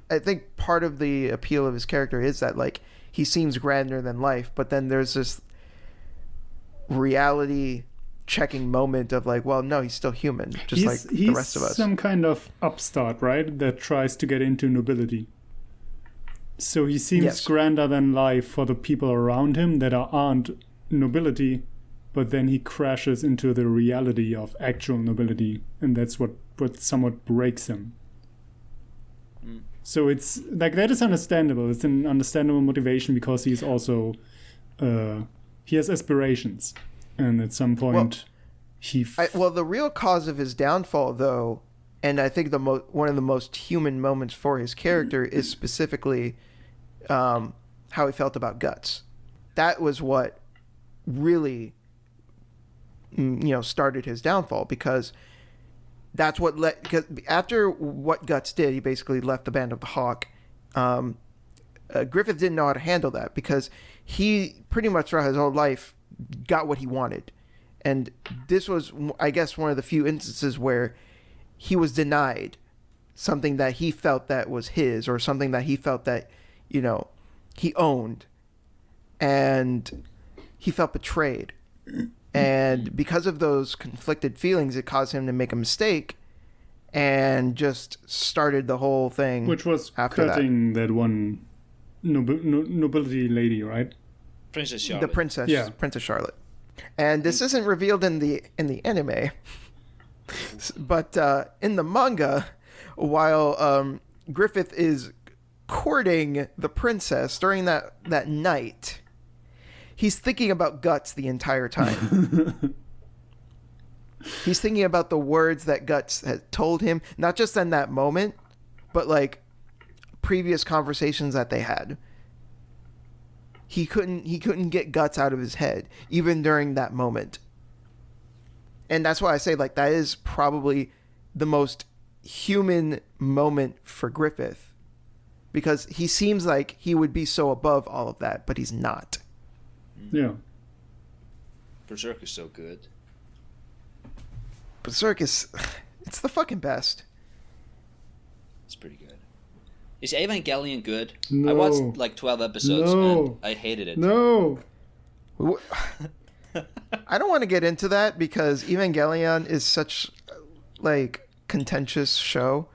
Speaker 2: I think part of the appeal of his character is that, like, he seems grander than life, but then there's this reality checking moment of like, well, no, he's still human, just like the rest of us.
Speaker 3: He's some kind of upstart, right? That tries to get into nobility. So he seems grander than life for the people around him that aren't nobility, but then he crashes into the reality of actual nobility, and that's what somewhat breaks him. So it's like, that is understandable. It's an understandable motivation because he's also he has aspirations, and at some point
Speaker 2: the real cause of his downfall, though, and I think one of the most human moments for his character is specifically how he felt about Guts. That was what really started his downfall, because that's what because after what Guts did, he basically left the Band of the Hawk. Griffith didn't know how to handle that, because he pretty much throughout his whole life got what he wanted. And this was, I guess, one of the few instances where he was denied something that he felt that was his, or something that he felt that, he owned. And he felt betrayed. And because of those conflicted feelings, it caused him to make a mistake and just started the whole thing. Which was
Speaker 3: cutting that one nobility lady, right?
Speaker 1: Princess Charlotte.
Speaker 2: The princess, Princess Charlotte. And this isn't revealed in the anime, but in the manga, while Griffith is courting the princess during that night, he's thinking about Guts the entire time. He's thinking about the words that Guts had told him, not just in that moment, but like previous conversations that they had. He couldn't get Guts out of his head, even during that moment. And that's why I say, like, that is probably the most human moment for Griffith, because he seems like he would be so above all of that, but he's not.
Speaker 3: Yeah.
Speaker 1: Berserk is so good.
Speaker 2: Berserk is... it's the fucking best.
Speaker 1: It's pretty good. Is Evangelion good?
Speaker 3: No.
Speaker 1: I watched like 12 episodes and I hated it.
Speaker 3: No.
Speaker 2: I don't want to get into that, because Evangelion is such like contentious show.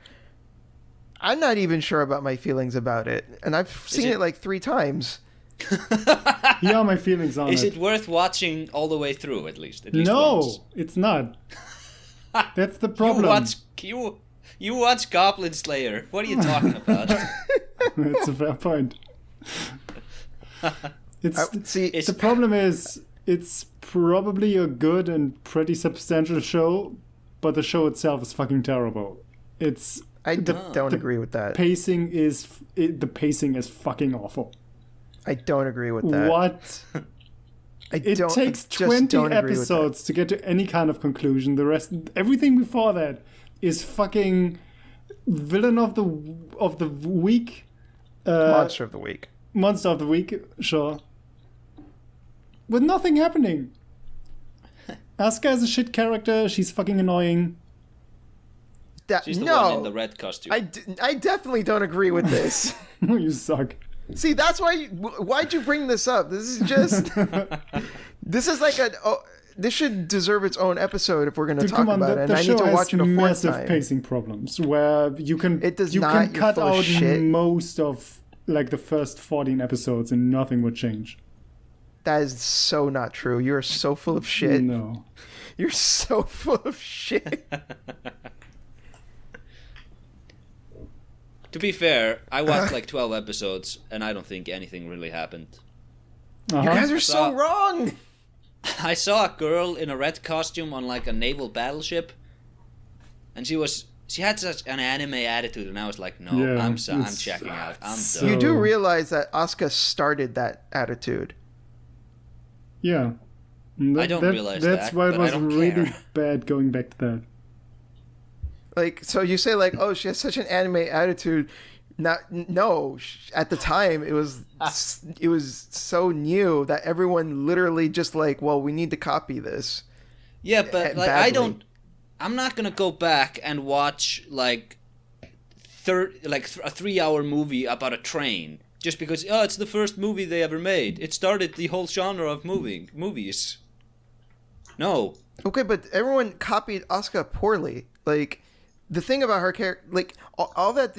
Speaker 2: I'm not even sure about my feelings about it, and I've seen it like 3 times.
Speaker 3: Here are my feelings on it.
Speaker 1: Is it worth watching all the way through, at least once?
Speaker 3: No, it's not. That's the problem.
Speaker 1: You watch Goblin Slayer. What are you talking about?
Speaker 3: That's a fair point. The problem is, it's probably a good and pretty substantial show, but the show itself is fucking terrible.
Speaker 2: I don't agree with that.
Speaker 3: The pacing is fucking awful.
Speaker 2: I don't agree with that.
Speaker 3: What? It takes 20 episodes to get to any kind of conclusion. The rest, everything before that, is fucking villain of the week.
Speaker 2: Monster of the week.
Speaker 3: Monster of the week, sure. With nothing happening. Asuka is a shit character. She's fucking annoying.
Speaker 1: She's the one in the red costume.
Speaker 2: I definitely don't agree with this.
Speaker 3: You suck.
Speaker 2: See, that's why. Why'd you bring this up? This is just. This is like this should deserve its own episode if we're going to talk about it. And I need to watch it a fourth time.
Speaker 3: Massive pacing problems where you can cut out most of like the first 14 episodes and nothing would change.
Speaker 2: That is so not true. You're so full of shit.
Speaker 3: No.
Speaker 2: You're so full of shit.
Speaker 1: To be fair, I watched like 12 episodes and I don't think anything really happened.
Speaker 2: You guys are so wrong.
Speaker 1: I saw a girl in a red costume on like a naval battleship, and she had such an anime attitude, and I was like, no, I'm checking out. I'm done.
Speaker 2: You do realize that Asuka started that attitude.
Speaker 3: Yeah.
Speaker 1: I don't realize that.
Speaker 3: That's why it was really bad going back to that.
Speaker 2: Like, so you say like, oh, she has such an anime attitude. No, at the time it was so new that everyone literally just like, well, we need to copy this.
Speaker 1: Yeah, but like
Speaker 2: badly.
Speaker 1: I'm not gonna go back and watch like a 3-hour movie about a train just because it's the first movie they ever made. It started the whole genre of movies. No.
Speaker 2: Okay, but everyone copied Asuka poorly. Like, the thing about her character, like all that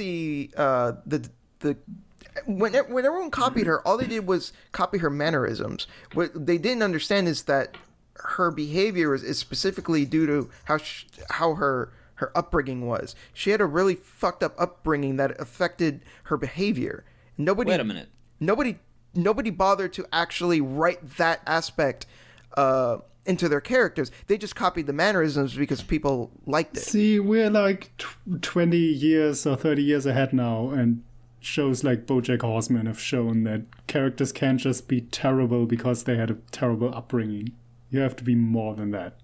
Speaker 2: when everyone copied her, all they did was copy her mannerisms. What they didn't understand is that her behavior is specifically due to how her upbringing was. She had a really fucked up upbringing that affected her behavior. Wait
Speaker 1: a minute.
Speaker 2: Nobody bothered to actually write that aspect into their characters. They just copied the mannerisms because people liked it.
Speaker 3: See, we're like 20 years or 30 years ahead now, and shows like BoJack Horseman have shown that characters can't just be terrible because they had a terrible upbringing. You have to be more than that.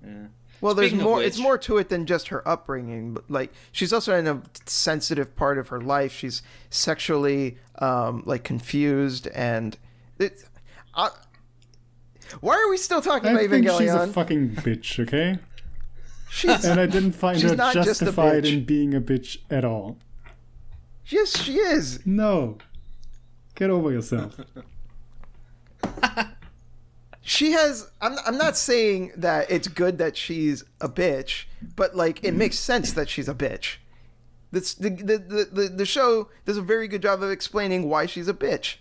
Speaker 1: Yeah.
Speaker 2: Well,
Speaker 1: Speaking
Speaker 2: there's more.
Speaker 1: of which,
Speaker 2: It's more to it than just her upbringing. But like, she's also in a sensitive part of her life. She's sexually like confused, and why are we still talking about
Speaker 3: I think
Speaker 2: Evangelion?
Speaker 3: she's a fucking bitch, okay?
Speaker 2: She's
Speaker 3: And I didn't find
Speaker 2: she's
Speaker 3: her
Speaker 2: not just a
Speaker 3: justified
Speaker 2: bitch.
Speaker 3: in being a bitch at all.
Speaker 2: Yes, she is.
Speaker 3: No. Get over yourself.
Speaker 2: She has. I'm not saying that it's good that she's a bitch, but like it makes sense that she's a bitch. The show does a very good job of explaining why she's a bitch.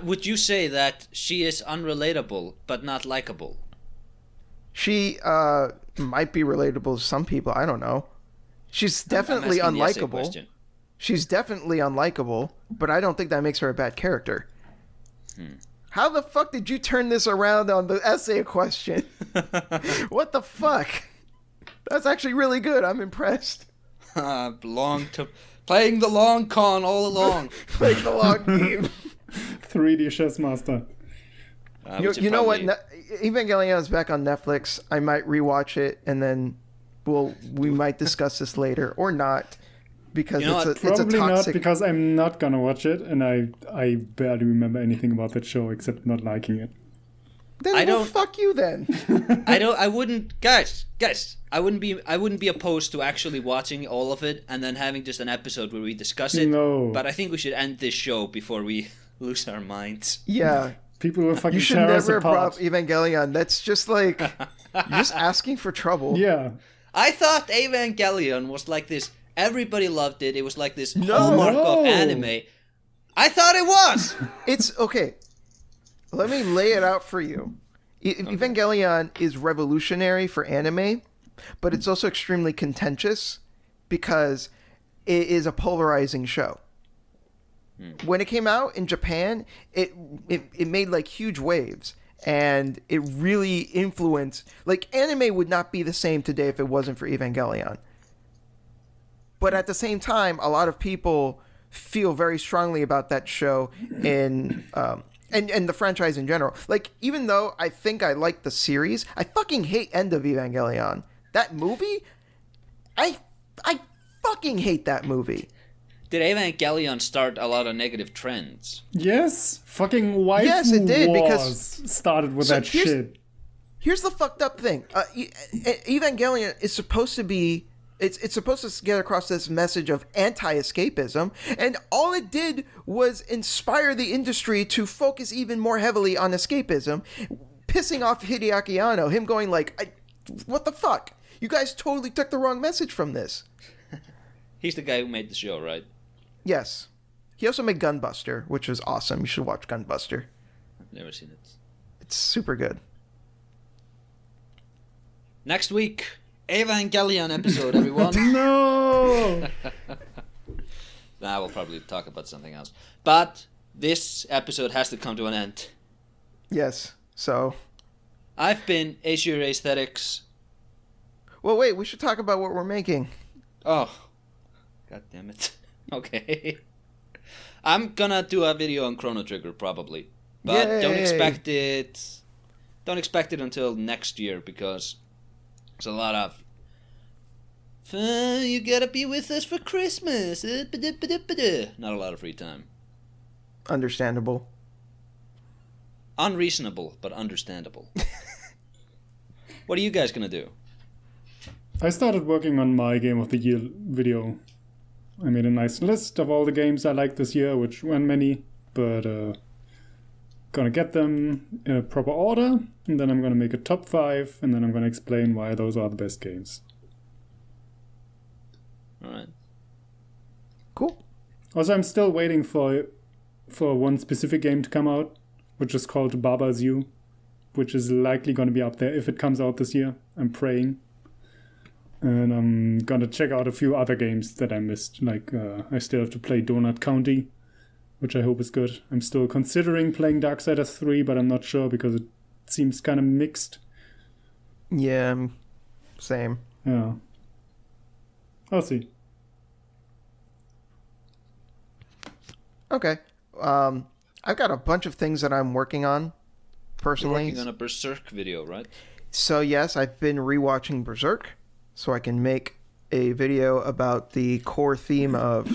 Speaker 1: would you say that she is unrelatable but not likable?
Speaker 2: She might be relatable to some people. I don't know. She's definitely
Speaker 1: I'm asking the essay
Speaker 2: unlikable.
Speaker 1: question.
Speaker 2: She's definitely unlikable, but I don't think that makes her a bad character. How the fuck did you turn this around on the essay question? What the fuck? That's actually really good. I'm impressed.
Speaker 1: Playing the long con all along.
Speaker 2: Like the long game.
Speaker 3: 3D chess master.
Speaker 2: You know what? Evangelion is back on Netflix. I might rewatch it, and then we might discuss this later or not, because it's a
Speaker 3: Probably
Speaker 2: toxic.
Speaker 3: not, because I'm not gonna watch it, and I barely remember anything about that show except not liking it.
Speaker 2: Then fuck you then.
Speaker 1: I wouldn't, guys. I wouldn't be opposed to actually watching all of it and then having just an episode where we discuss it.
Speaker 3: No.
Speaker 1: But I think we should end this show before we lose our minds.
Speaker 2: Yeah.
Speaker 3: People will fucking
Speaker 2: You should
Speaker 3: tear us
Speaker 2: never have brought up
Speaker 3: apart.
Speaker 2: Evangelion. That's just like you're just asking for trouble.
Speaker 3: Yeah.
Speaker 1: I thought Evangelion was like this. Everybody loved it. It was like this
Speaker 2: No.
Speaker 1: hallmark of anime. I thought it was.
Speaker 2: It's okay. Let me lay it out for you. Evangelion is revolutionary for anime, but it's also extremely contentious because it is a polarizing show. When it came out in Japan, it made like huge waves, and it really influenced. Like, anime would not be the same today if it wasn't for Evangelion. But at the same time, a lot of people feel very strongly about that show and the franchise in general. Like, even though I think I like the series, I fucking hate End of Evangelion. That movie, I fucking hate that movie.
Speaker 1: Did Evangelion start a lot of negative trends?
Speaker 3: Yes. Fucking waifu
Speaker 2: Yes, it did,
Speaker 3: wars
Speaker 2: because-
Speaker 3: started with that shit.
Speaker 2: Here's the fucked up thing. Evangelion is supposed to be... It's supposed to get across this message of anti-escapism, and all it did was inspire the industry to focus even more heavily on escapism, pissing off Hideaki Anno, him going like, what the fuck? You guys totally took the wrong message from this.
Speaker 1: He's the guy who made the show, right?
Speaker 2: Yes. He also made Gunbuster, which was awesome. You should watch Gunbuster.
Speaker 1: I've never seen it.
Speaker 2: It's super good.
Speaker 1: Next week, Evangelion episode, everyone.
Speaker 3: No.
Speaker 1: Nah, we'll probably talk about something else. But this episode has to come to an end.
Speaker 2: Yes. So...
Speaker 1: I've been Azure Aesthetics.
Speaker 2: Well, wait. We should talk about what we're making.
Speaker 1: Oh. God damn it. Okay. I'm gonna do a video on Chrono Trigger, probably. But don't
Speaker 2: Yay.
Speaker 1: expect it... Don't expect it until next year, because there's a lot of You gotta be with us for Christmas. Not a lot of free time.
Speaker 2: Understandable.
Speaker 1: Unreasonable, but understandable. What are you guys gonna do?
Speaker 3: I started working on my Game of the Year video. I made a nice list of all the games I liked this year, which weren't many, but gonna get them in a proper order, and then I'm gonna make a top 5, and then I'm gonna explain why those are the best games.
Speaker 1: Alright.
Speaker 2: Cool.
Speaker 3: Also, I'm still waiting for one specific game to come out, which is called Baba's You, which is likely going to be up there if it comes out this year. I'm praying. And I'm going to check out a few other games that I missed. Like, I still have to play Donut County, which I hope is good. I'm still considering playing Darksiders 3, but I'm not sure because it seems kind of mixed.
Speaker 2: Yeah, same.
Speaker 3: Yeah. I'll see.
Speaker 2: Okay. I've got a bunch of things that I'm working on, personally.
Speaker 1: You're working on a Berserk video, right?
Speaker 2: So, yes, I've been rewatching Berserk, so I can make a video about the core theme of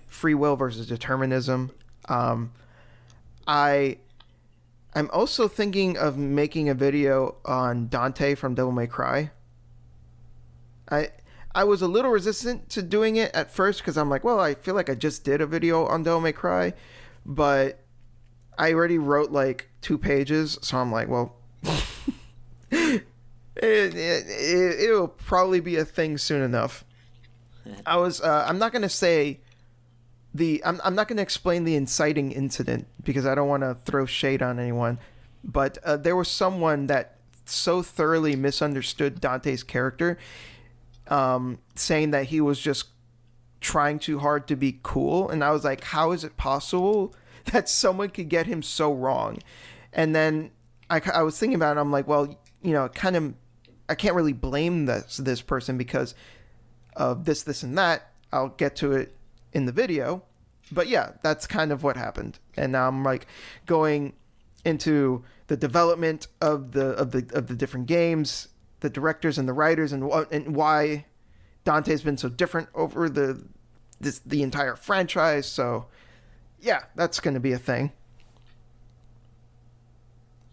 Speaker 2: free will versus determinism. I'm also thinking of making a video on Dante from Devil May Cry. I was a little resistant to doing it at first because I'm like, well, I feel like I just did a video on Devil May Cry, but I already wrote like 2 pages, so I'm like, well, it'll probably be a thing soon enough. I'm not gonna say I'm not gonna explain the inciting incident because I don't want to throw shade on anyone, but there was someone that so thoroughly misunderstood Dante's character. Saying that he was just trying too hard to be cool. And I was like, how is it possible that someone could get him so wrong? And then I was thinking about it, and I'm like, well, you know, I can't really blame this person because of this, and that. I'll get to it in the video. But yeah, that's kind of what happened. And now I'm like going into the development of the different games, the directors and the writers, and why Dante's been so different over the entire franchise. So yeah, that's going to be a thing.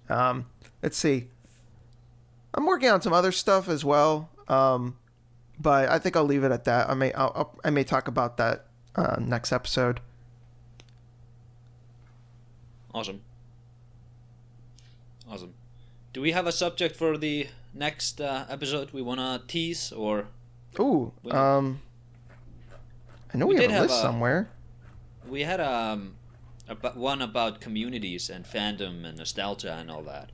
Speaker 2: Let's see. I'm working on some other stuff as well, but I think I'll leave it at that. I may talk about that next episode.
Speaker 1: Awesome. Do we have a subject for the next episode we want to tease, or?
Speaker 2: Ooh, I know we have a list somewhere.
Speaker 1: We had one about communities and fandom and nostalgia and all that,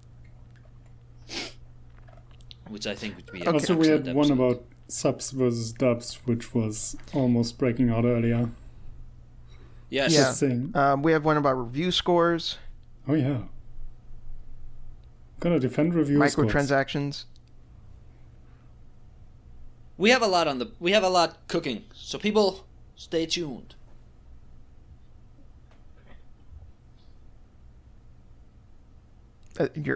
Speaker 1: which I think would be.
Speaker 3: Also, we had one about subs versus dubs, which was almost breaking out earlier.
Speaker 1: Yes.
Speaker 2: Yeah. We have one about review scores.
Speaker 3: Oh yeah. Gonna defend review
Speaker 2: microtransactions.
Speaker 1: We have a lot cooking, so people stay tuned.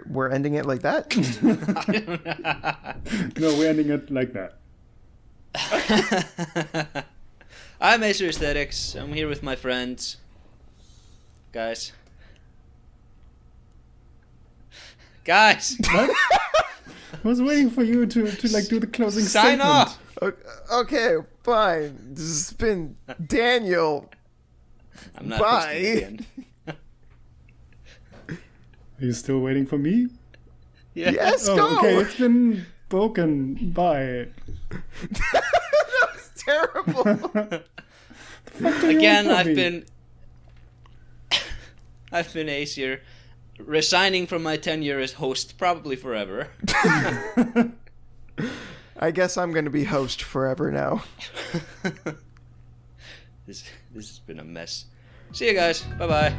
Speaker 2: We're ending it like that?
Speaker 3: No, we're ending it like that.
Speaker 1: I'm Acer Aesthetics. I'm here with my friends. Guys.
Speaker 3: What? I was waiting for you to like do the closing
Speaker 1: Sign
Speaker 3: statement.
Speaker 1: off.
Speaker 2: Okay, fine. This has been Daniel.
Speaker 1: I'm not
Speaker 2: Bye.
Speaker 3: Are you still waiting for me?
Speaker 1: Yeah.
Speaker 2: Yes,
Speaker 3: Oh,
Speaker 2: go.
Speaker 3: okay, it's been broken. Bye.
Speaker 2: That was terrible.
Speaker 1: Again, I've been Acer, resigning from my tenure as host probably forever.
Speaker 2: I guess I'm going to be host forever now.
Speaker 1: This has been a mess. See you guys. Bye-bye.